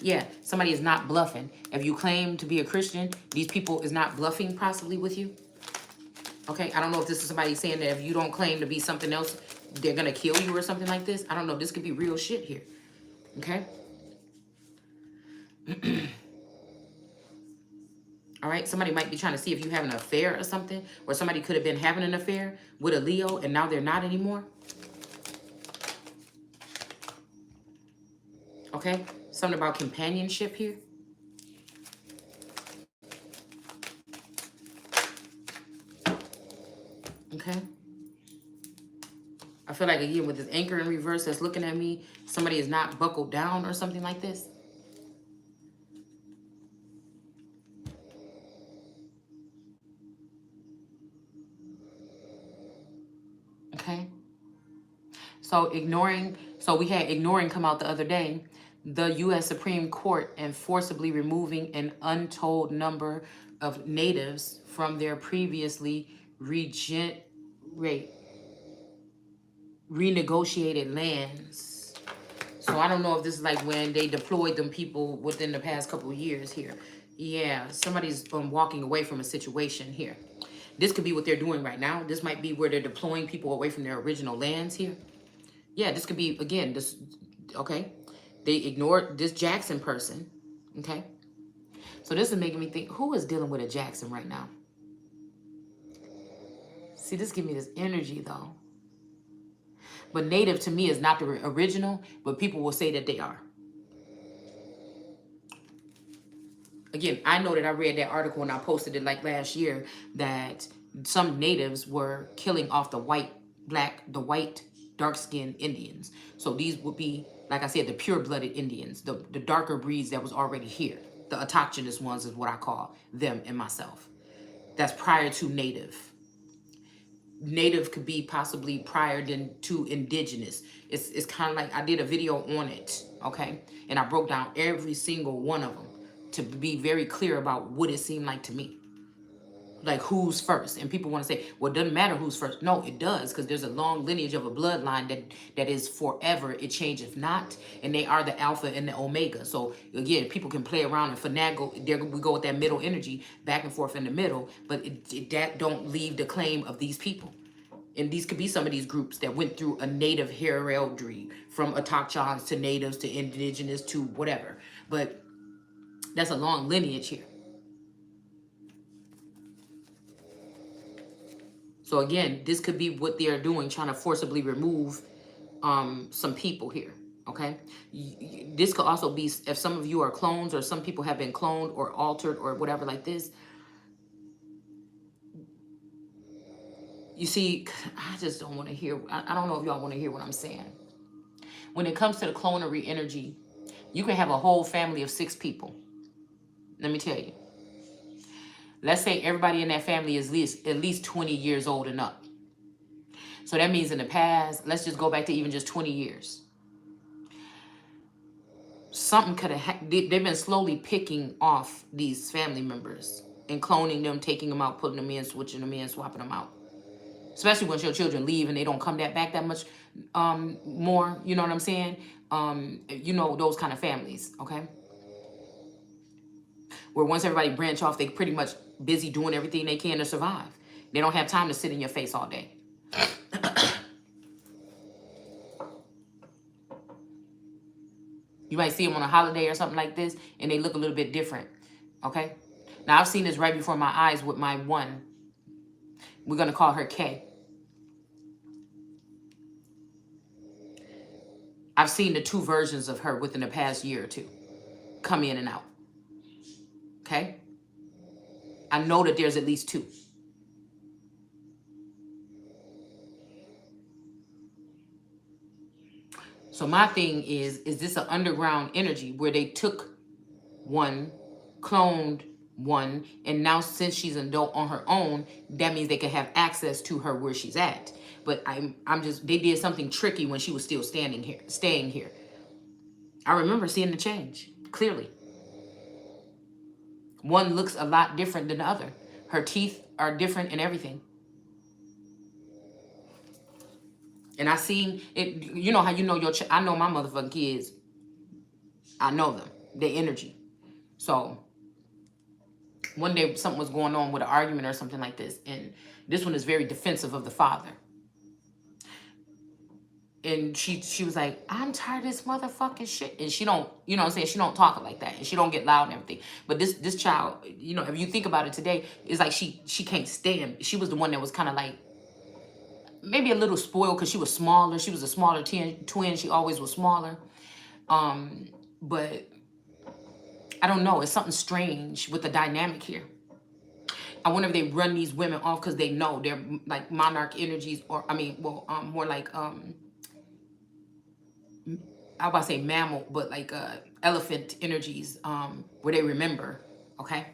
Yeah, somebody is not bluffing. If you claim to be a Christian, these people is not bluffing possibly with you. Okay, I don't know if this is somebody saying that if you don't claim to be something else, they're going to kill you or something like this. I don't know. This could be real shit here. Okay? All right, somebody might be trying to see if you have an affair or something, or somebody could have been having an affair with a Leo and now they're not anymore. Okay, something about companionship here. Okay. I feel like, again, with this anchor in reverse that's looking at me, somebody is not buckled down or something like this. Okay. So we had ignoring come out the other day. The U.S. Supreme Court and forcibly removing an untold number of natives from their previously renegotiated lands. So I don't know if this is like when they deployed them people within the past couple of years here. Yeah, somebody's walking away from a situation here. This could be what they're doing right now. This might be where they're deploying people away from their original lands here. Yeah, this could be, again, this, okay? They ignored this Jackson person, okay? So this is making me think, who is dealing with a Jackson right now? See, this gives me this energy, though. But native to me is not the original, but people will say that they are. Again, I know that I read that article and I posted it like last year that some natives were killing off the white, dark-skinned Indians. So these would be, like I said, the pure-blooded Indians, the darker breeds that was already here. The autochthonous ones is what I call them and myself. That's prior to native. Native could be possibly prior to indigenous. It's kind of like I did a video on it, okay? And I broke down every single one of them to be very clear about what it seemed like to me. Like who's first. And people want to say, well, it doesn't matter who's first. No, it does, because there's a long lineage of a bloodline that is forever. It changeth not. And they are the alpha and the omega. So again, people can play around and finagle. There we go with that middle energy back and forth in the middle. But that don't leave the claim of these people. And these could be some of these groups that went through a native heraldry, from autochthons to natives to indigenous to whatever. But that's a long lineage here. So again, this could be what they're doing, trying to forcibly remove some people here, okay? This could also be if some of you are clones, or some people have been cloned or altered or whatever like this. You see, I just don't want to hear, I don't know if y'all want to hear what I'm saying. When it comes to the clonery energy, you can have a whole family of 6 people. Let me tell you. Let's say everybody in that family is at least 20 years old and up. So that means in the past, let's just go back to even just 20 years. Something could have, they've been slowly picking off these family members and cloning them, taking them out, putting them in, switching them in, swapping them out. Especially once your children leave and they don't come back that much more, you know what I'm saying? You know, those kind of families, okay? Where once everybody branch off, they pretty much busy doing everything they can to survive. They don't have time to sit in your face all day. You might see them on a holiday or something like this, and they look a little bit different, okay? Now, I've seen this right before my eyes with my one. We're going to call her K. I've seen the 2 versions of her within the past year or 2 come in and out, okay? I know that there's at least 2. So my thing is this an underground energy where they took one, cloned one, and now since she's an adult on her own, that means they can have access to her where she's at. But I'm just, they did something tricky when she was still staying here. I remember seeing the change clearly. One looks a lot different than the other. Her teeth are different and everything. And I seen it, you know how you know I know my motherfucking kids. I know them, their energy. So one day something was going on with an argument or something like this. And this one is very defensive of the father. And she was like, I'm tired of this motherfucking shit. And she don't, you know what I'm saying? She don't talk like that. And she don't get loud and everything. But this child, you know, if you think about it today, it's like she can't stand. She was the one that was kind of like, maybe a little spoiled because she was smaller. She was a smaller twin. She always was smaller. But I don't know. It's something strange with the dynamic here. I wonder if they run these women off because they know they're like monarch energies, or I mean, well, more like I was about to say mammal, but like elephant energies, where they remember. Okay.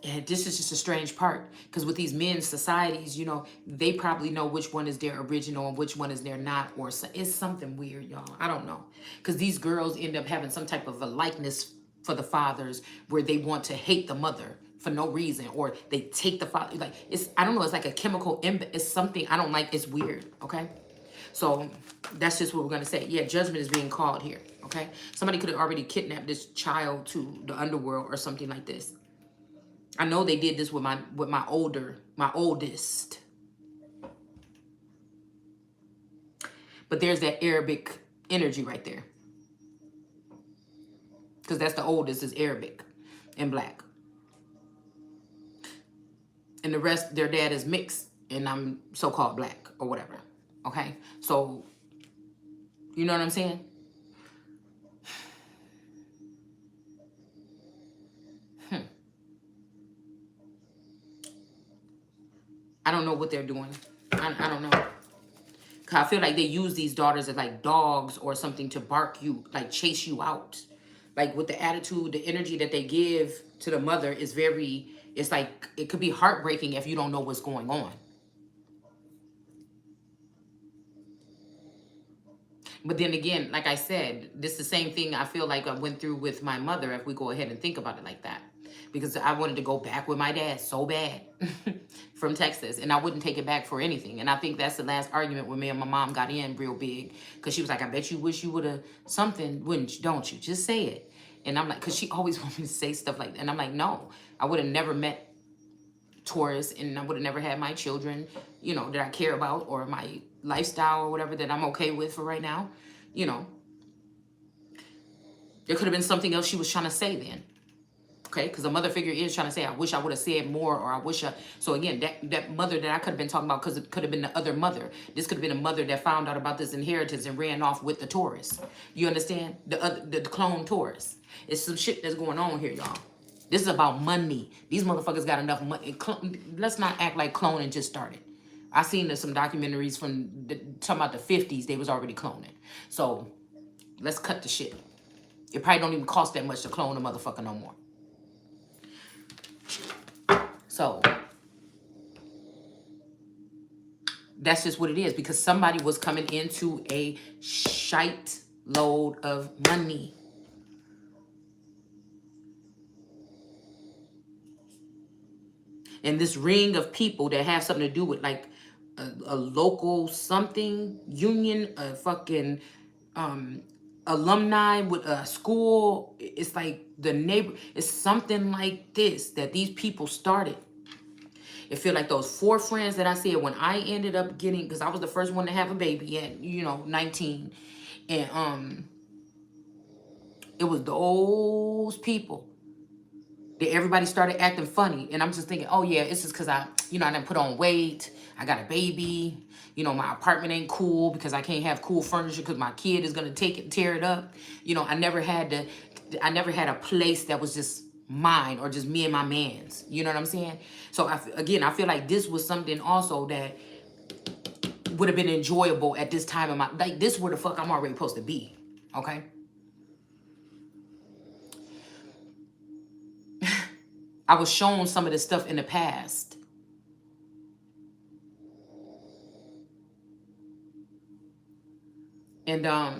And this is just a strange part, because with these men's societies, you know, they probably know which one is their original and which one is their not, or it's something weird, y'all. I don't know, because these girls end up having some type of a likeness for the fathers, where they want to hate the mother for no reason, or they take the father. Like, it's, I don't know, it's like a chemical it's something I don't like. It's weird. Okay. So that's just what we're gonna say. Yeah, judgment is being called here. Okay. Somebody could have already kidnapped this child to the underworld or something like this. I know they did this with my oldest. But there's that Arabic energy right there. Because that's the oldest, is Arabic and black. And the rest, their dad is mixed, and I'm so-called black or whatever. Okay? So, you know what I'm saying? I don't know what they're doing. I don't know. I feel like they use these daughters as like dogs or something to bark you, like chase you out. Like with the attitude, the energy that they give to the mother is very, it's like, it could be heartbreaking if you don't know what's going on. But then again, like I said, this is the same thing I feel like I went through with my mother, if we go ahead and think about it like that. Because I wanted to go back with my dad so bad from Texas, and I wouldn't take it back for anything. And I think that's the last argument where me and my mom got in real big, because she was like, I bet you wish you would have something, wouldn't you? Don't you? Just say it. And I'm like, because she always wanted me to say stuff like that. And I'm like, no, I would have never met Taurus, and I would have never had my children, you know, that I care about, or my lifestyle or whatever that I'm okay with for right now. You know, there could have been something else she was trying to say then. Okay, because the mother figure is trying to say, I wish I would have said more, or I wish I... So again, that mother that I could have been talking about, because it could have been the other mother. This could have been a mother that found out about this inheritance and ran off with the Taurus. You understand? The clone Taurus. It's some shit that's going on here, y'all. This is about money. These motherfuckers got enough money. Let's not act like cloning just started. I seen some documentaries from talking about the 50s. They was already cloning. So let's cut the shit. It probably don't even cost that much to clone a motherfucker no more. So that's just what it is, because somebody was coming into a shite load of money. And this ring of people that have something to do with like a local something, union, a fucking alumni with a school. It's like the neighbor. It's something like this that these people started. It feel like those 4 friends that I said when I ended up getting, because I was the first one to have a baby at, you know, 19. And it was those people that everybody started acting funny. And I'm just thinking, oh yeah, it's just because I didn't put on weight. I got a baby. You know, my apartment ain't cool because I can't have cool furniture because my kid is going to take it and tear it up. You know, I never had a place that was just mine, or just me and my mans. You know what I'm saying? So I feel like this was something also that would have been enjoyable at this time of my, like, this where the fuck I'm already supposed to be. Okay? I was shown some of this stuff in the past. And I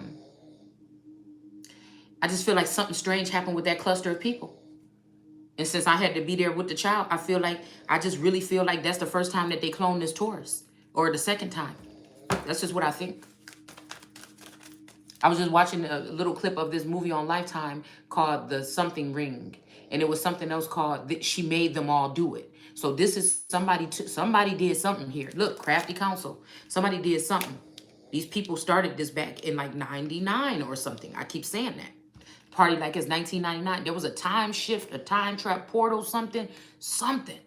just feel like something strange happened with that cluster of people. And since I had to be there with the child, I just really feel like that's the first time that they cloned this Taurus. Or the second time. That's just what I think. I was just watching a little clip of this movie on Lifetime called The Something Ring. And it was something else called She Made Them All Do It. So this is somebody did something here. Look, crafty counsel. Somebody did something. These people started this back in like 99 or something. I keep saying that. Party like it's 1999. There was a time shift, a time trap portal, something. Somebody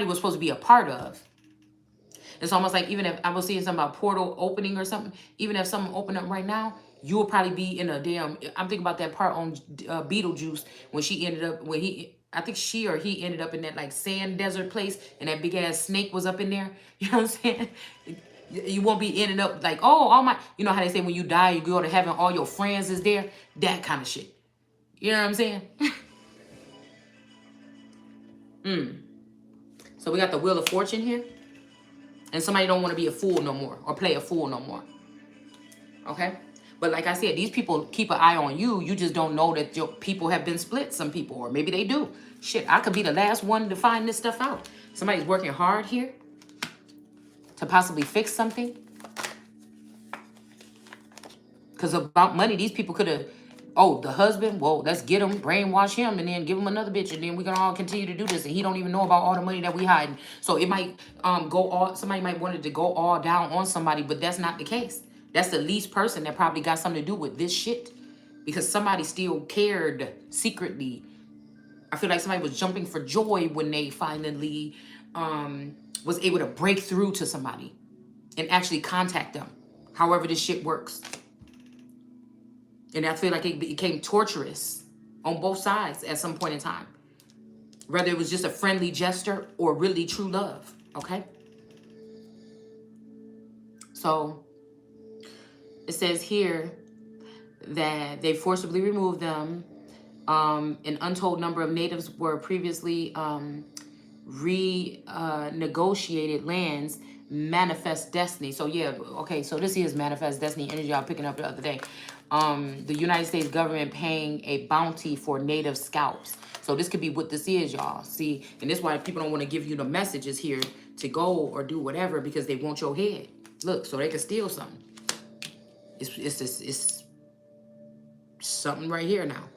was supposed to be a part of. It's almost like even if I was seeing something about portal opening or something, even if something opened up right now, you will probably be in a damn, I'm thinking about that part on Beetlejuice when she ended up, I think she or he ended up in that like sand desert place and that big ass snake was up in there. You know what I'm saying? You won't be ending up like, oh, all my, you know how they say when you die, you go to heaven, all your friends is there. That kind of shit. You know what I'm saying? So we got the Wheel of Fortune here. And somebody don't want to be a fool no more or play a fool no more. Okay? But like I said, these people keep an eye on you. You just don't know that your people have been split, some people, or maybe they do. Shit, I could be the last one to find this stuff out. Somebody's working hard here to possibly fix something. Because about money, these people could have, oh, the husband, well, let's get him, brainwash him, and then give him another bitch, and then we can all continue to do this, and he don't even know about all the money that we hiding. So it might somebody might wanted to go all down on somebody, but that's not the case. That's the least person that probably got something to do with this shit. Because somebody still cared secretly. I feel like somebody was jumping for joy when they finally was able to break through to somebody and actually contact them. However this shit works. And I feel like it became torturous on both sides at some point in time. Whether it was just a friendly gesture or really true love, okay? So it says here that they forcibly removed them. An untold number of natives were previously renegotiated lands. Manifest destiny. So yeah, okay, so this is manifest destiny energy I was picking up the other day. The United States government paying a bounty for native scalps. So this could be what this is, y'all. See, and this is why people don't want to give you the messages here to go or do whatever because they want your head. Look, so they can steal something. It's something right here now.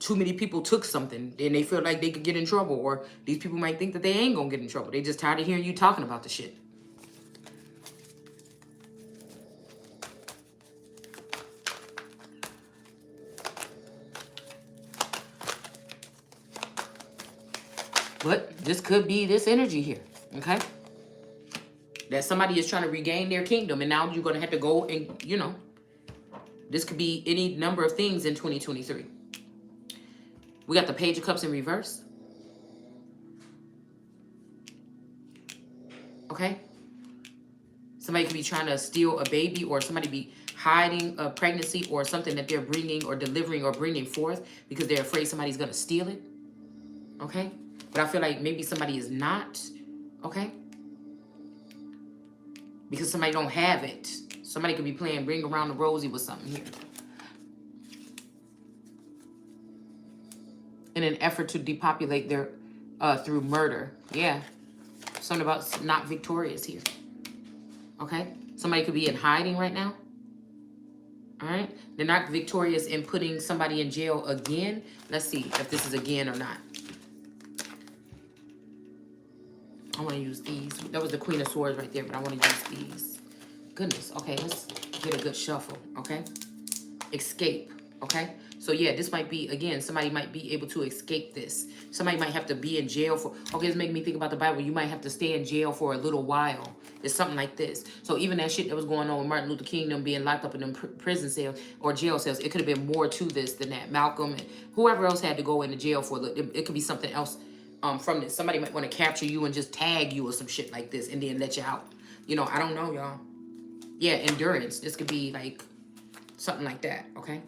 Too many people took something and they feel like they could get in trouble, or these people might think that they ain't gonna get in trouble. They just tired of hearing you talking about the shit. But this could be this energy here, okay? That somebody is trying to regain their kingdom and now you're gonna have to go and, you know, this could be any number of things in 2023. We got the Page of Cups in reverse. Okay? Somebody could be trying to steal a baby, or somebody be hiding a pregnancy or something that they're bringing or delivering or bringing forth because they're afraid somebody's going to steal it. Okay? But I feel like maybe somebody is not. Okay? Because somebody don't have it. Somebody could be playing Ring Around the Rosie with something here. In an effort to depopulate their through murder. Yeah. Something about not victorious here. Okay? Somebody could be in hiding right now. All right? They're not victorious in putting somebody in jail again. Let's see if this is again or not. I want to use these. That was the Queen of Swords right there, but I want to use these. Goodness. Okay, let's get a good shuffle. Okay? Escape. Okay? So yeah, this might be, again, somebody might be able to escape this. Somebody might have to be in jail for, okay, it's making me think about the Bible. You might have to stay in jail for a little while. It's something like this. So even that shit that was going on with Martin Luther King, them being locked up in them prison cells or jail cells, it could have been more to this than that. Malcolm and whoever else had to go into jail for, it could be something else from this. Somebody might want to capture you and just tag you or some shit like this and then let you out. You know, I don't know, y'all. Yeah, endurance. This could be like something like that, okay?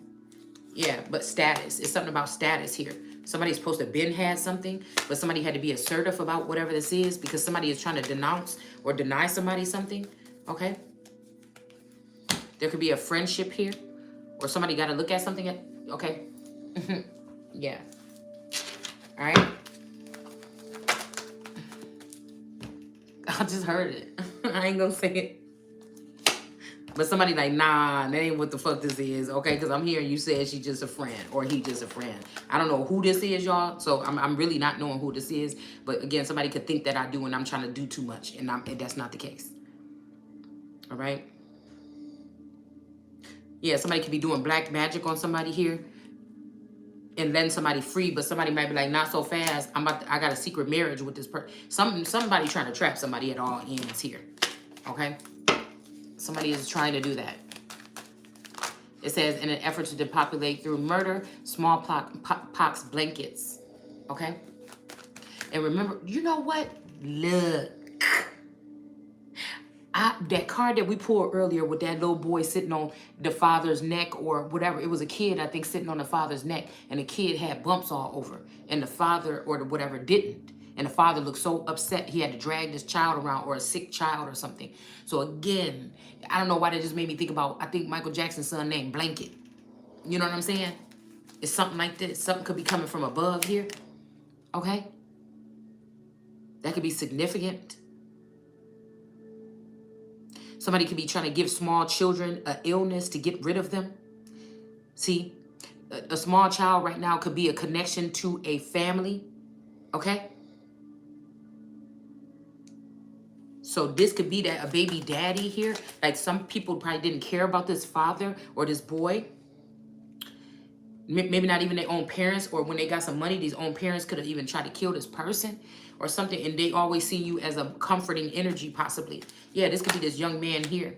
Yeah, but status. It's something about status here. Somebody's supposed to have been had something, but somebody had to be assertive about whatever this is because somebody is trying to denounce or deny somebody something. Okay? There could be a friendship here, or somebody got to look at something. Okay? Yeah. All right? I just heard it. I ain't gonna say it. But somebody like, nah, that ain't what the fuck this is, okay? Because I'm hearing you said she's just a friend or he just a friend. I don't know who this is, y'all. So I'm really not knowing who this is. But again, somebody could think that I do and I'm trying to do too much. And that's not the case. All right? Yeah, somebody could be doing black magic on somebody here and letting somebody free, but somebody might be like, not so fast. I got a secret marriage with this person. Somebody trying to trap somebody at all ends here. Okay? Somebody is trying to do that. It says, in an effort to depopulate through murder, smallpox blankets. Okay? And remember, you know what? Look. That card that we pulled earlier with that little boy sitting on the father's neck or whatever. It was a kid, I think, sitting on the father's neck. And the kid had bumps all over. And the father or the whatever didn't. And the father looked so upset he had to drag this child around, or a sick child or something. So again, I don't know why that just made me think about, I think Michael Jackson's son named Blanket. You know what I'm saying? It's something like this. Something could be coming from above here. Okay? That could be significant. Somebody could be trying to give small children an illness to get rid of them. See, a small child right now could be a connection to a family. Okay? So this could be that a baby daddy here. Like some people probably didn't care about this father or this boy. Maybe not even their own parents, or when they got some money, these own parents could have even tried to kill this person or something. And they always see you as a comforting energy, possibly. Yeah, this could be this young man here.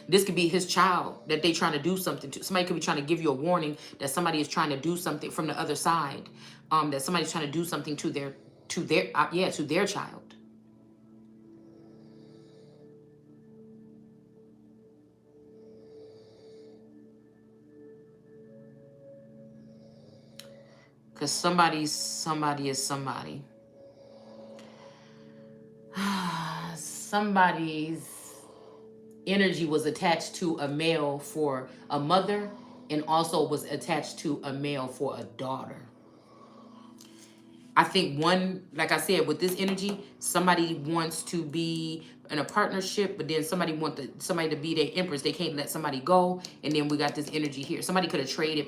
This could be his child that they trying to do something to. Somebody could be trying to give you a warning that somebody is trying to do something from the other side. That somebody's trying to do something to their child. Because somebody is somebody. Somebody's energy was attached to a male for a mother and also was attached to a male for a daughter. I think one, like I said, with this energy, somebody wants to be in a partnership, but then somebody somebody to be their empress. They can't let somebody go. And then we got this energy here. Somebody could have traded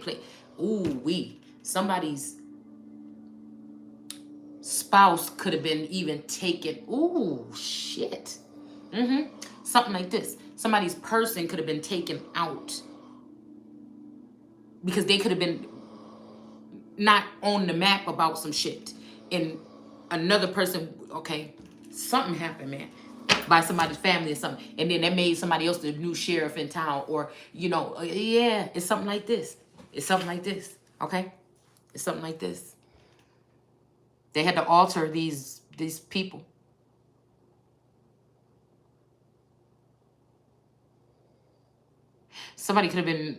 somebody's spouse could have been even taken. Ooh, shit. Something like this. Somebody's person could have been taken out because they could have been not on the map about some shit. And another person, okay, something happened, man, by somebody's family or something. And then that made somebody else the new sheriff in town, or, yeah, it's something like this. It's something like this, okay? It's something like this. They had to alter these people. Somebody could have been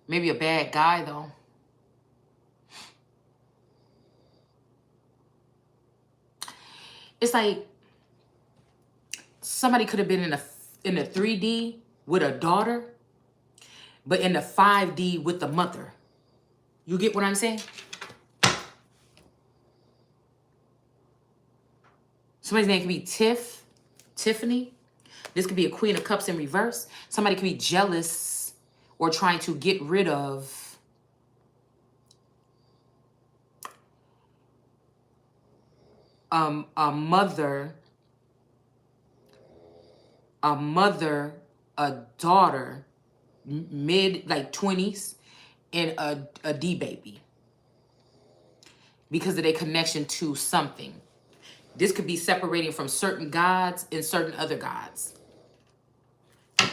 maybe a bad guy, though. It's like somebody could have been in a 3D with a daughter, but in the 5D with the mother. You get what I'm saying? Somebody's name could be Tiffany. This could be a Queen of Cups in reverse. Somebody could be jealous or trying to get rid of a mother, a daughter, mid like 20s, and a D baby because of their connection to something. This could be separating from certain gods and certain other gods.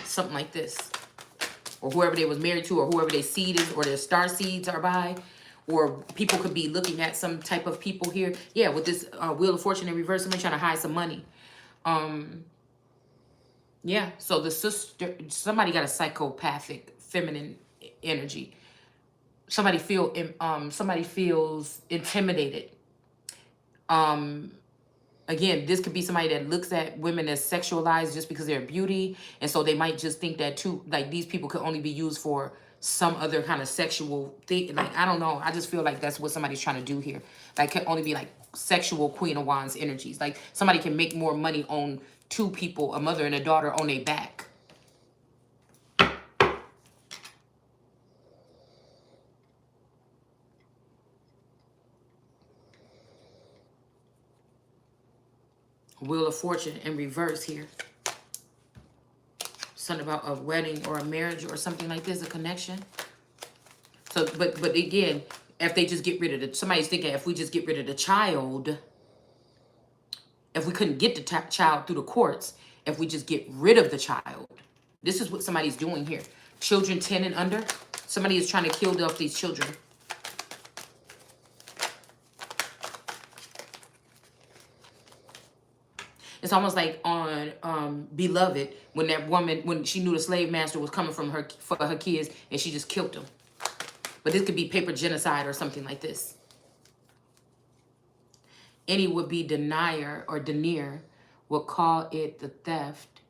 Something like this. Or whoever they was married to, or whoever their seed is, or their star seeds are by. Or people could be looking at some type of people here. Yeah, with this Wheel of Fortune in reverse, somebody trying to hide some money. Yeah, so the sister, somebody got a psychopathic feminine energy. Somebody feels intimidated. Again, this could be somebody that looks at women as sexualized just because they're beauty. And so they might just think that too, like these people could only be used for some other kind of sexual thing. Like, I don't know. I just feel like that's what somebody's trying to do here. Like, could only be like sexual Queen of Wands energies. Like somebody can make more money on two people, a mother and a daughter, on their back. Wheel of Fortune in reverse here. Something about a wedding or a marriage or something like this, a connection. So, but again, if they just get rid of the, somebody's thinking if we just get rid of the child, if we couldn't get the child through the courts, if we just get rid of the child, this is what somebody's doing here. Children 10 and under, somebody is trying to kill off these children. It's almost like on Beloved, when that woman, when she knew the slave master was coming from her for her kids, and she just killed them. But this could be paper genocide or something like this. Any would-be denier or denier will call it the theft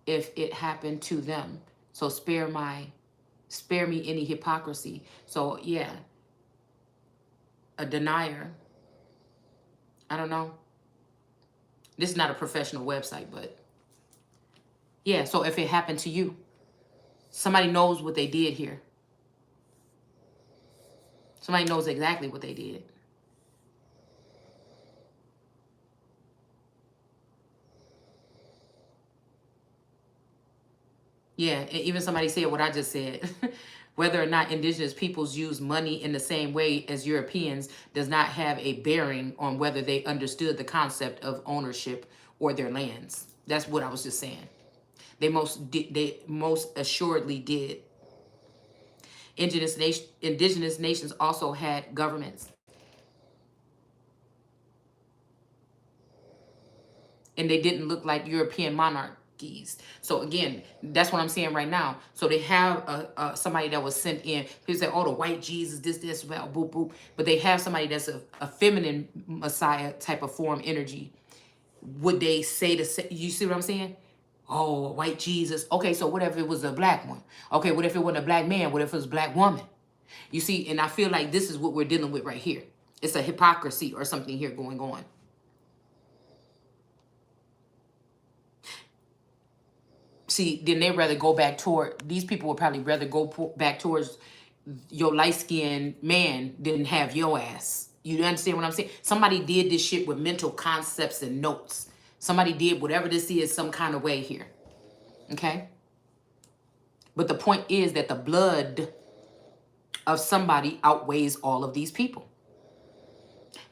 if it happened to them. So spare me any hypocrisy. So yeah, a denier. I don't know. This is not a professional website, but yeah, so if it happened to you, somebody knows what they did here. Somebody knows exactly what they did. Yeah, and even somebody said what I just said. Whether or not indigenous peoples use money in the same way as Europeans does not have a bearing on whether they understood the concept of ownership or their lands. That's what I was just saying. They most assuredly did. Indigenous nations also had governments. And they didn't look like European monarchies. So again, that's what I'm saying right now. So they have somebody that was sent in. People say, oh, the white Jesus, this, well, boop, boop. But they have somebody that's a feminine Messiah type of form energy. Would they say you see what I'm saying? Oh, white Jesus. Okay, so what if it was a black one? Okay, what if it wasn't a black man? What if it was a black woman? You see, and I feel like this is what we're dealing with right here. It's a hypocrisy or something here going on. See, then they'd rather go back toward, these people would probably rather go back towards your light-skinned man than have your ass. You understand what I'm saying? Somebody did this shit with mental concepts and notes. Somebody did whatever this is some kind of way here. Okay? But the point is that the blood of somebody outweighs all of these people.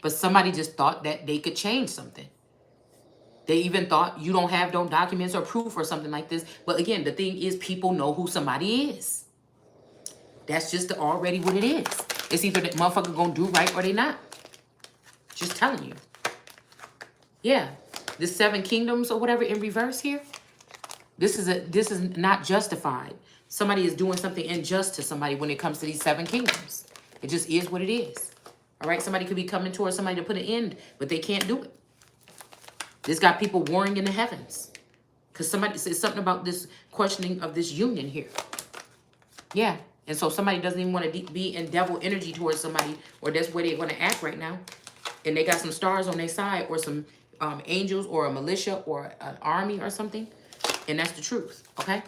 But somebody just thought that they could change something. They even thought you don't have no documents or proof or something like this. But again, the thing is people know who somebody is. That's just already what it is. It's either that motherfucker gonna do right or they not. Just telling you. Yeah. The 7 kingdoms or whatever in reverse here. This is not justified. Somebody is doing something unjust to somebody when it comes to these 7 kingdoms. It just is what it is. All right. Somebody could be coming towards somebody to put an end, but they can't do it. This got people warring in the heavens. Because somebody said something about this questioning of this union here. Yeah. And so somebody doesn't even want to be in devil energy towards somebody, or that's where they're going to act right now. And they got some stars on their side, or some angels, or a militia, or an army or something. And that's the truth. Okay?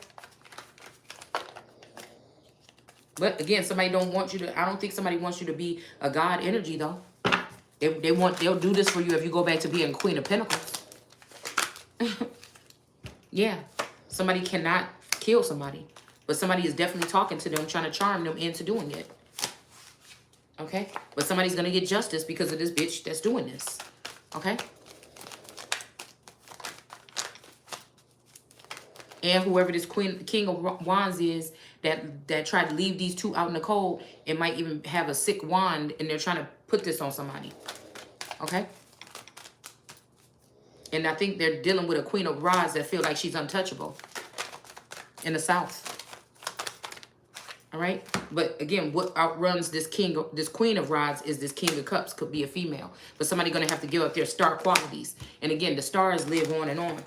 But again, somebody don't want you to, I don't think somebody wants you to be a God energy though. They'll do this for you if you go back to being Queen of Pentacles. Yeah. Somebody cannot kill somebody. But somebody is definitely talking to them, trying to charm them into doing it. Okay? But somebody's going to get justice because of this bitch that's doing this. Okay? And whoever this King of Wands is that tried to leave these two out in the cold, it might even have a sick wand and they're trying to put this on somebody. Okay? And I think they're dealing with a Queen of Rods that feel like she's untouchable in the South. All right? But again, what outruns this Queen of Rods is this King of Cups. Could be a female. But somebody going to have to give up their star qualities. And again, the stars live on and on.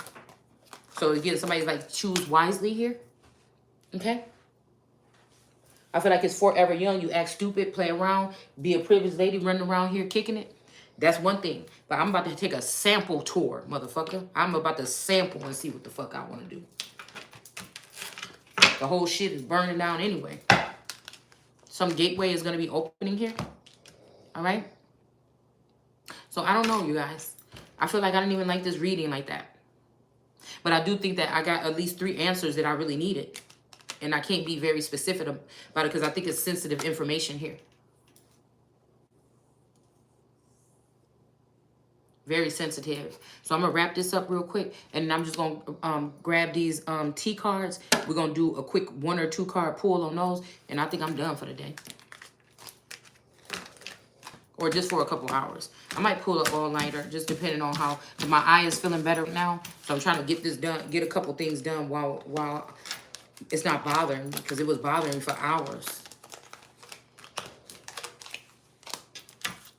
So again, somebody's like, choose wisely here. Okay? I feel like it's forever young. You act stupid, play around, be a privileged lady running around here kicking it. That's one thing. But I'm about to take a sample tour, motherfucker. I'm about to sample and see what the fuck I want to do. The whole shit is burning down anyway. Some gateway is going to be opening here. All right? So I don't know, you guys. I feel like I didn't even like this reading like that. But I do think that I got at least 3 answers that I really needed. And I can't be very specific about it because I think it's sensitive information here. Very sensitive. So I'm going to wrap this up real quick. And I'm just going to grab these T cards. We're going to do a quick 1 or 2 card pull on those. And I think I'm done for the day. Or just for a couple hours. I might pull up all-nighter, just depending on how my eye is feeling better now. So I'm trying to get this done, get a couple things done while it's not bothering me, because it was bothering me for hours.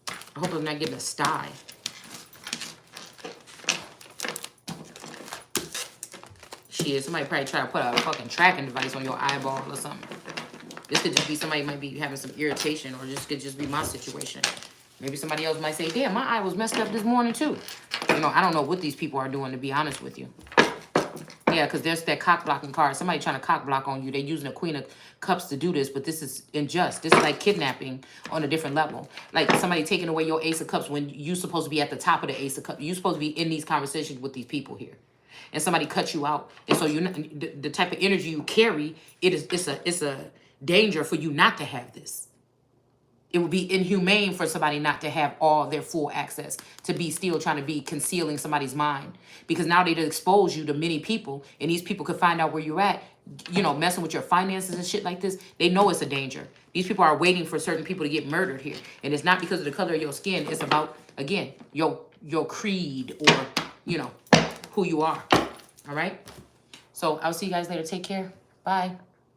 I hope I'm not getting a sty. Shit, somebody probably try to put a fucking tracking device on your eyeball or something. This could just be somebody might be having some irritation, or this could just be my situation. Maybe somebody else might say, damn, my eye was messed up this morning too. You know, I don't know what these people are doing, to be honest with you. Yeah, because there's that cock blocking card. Somebody trying to cock block on you. They're using a Queen of Cups to do this, but this is unjust. This is like kidnapping on a different level. Like somebody taking away your Ace of Cups when you're supposed to be at the top of the Ace of Cups. You're supposed to be in these conversations with these people here. And somebody cut you out. And so the type of energy you carry, it's a danger for you not to have this. It would be inhumane for somebody not to have all their full access, to be still trying to be concealing somebody's mind. Because now they'd expose you to many people, and these people could find out where you're at, you know, messing with your finances and shit like this. They know it's a danger. These people are waiting for certain people to get murdered here. And it's not because of the color of your skin. It's about, again, your creed or, you know, who you are. All right? So I'll see you guys later. Take care. Bye.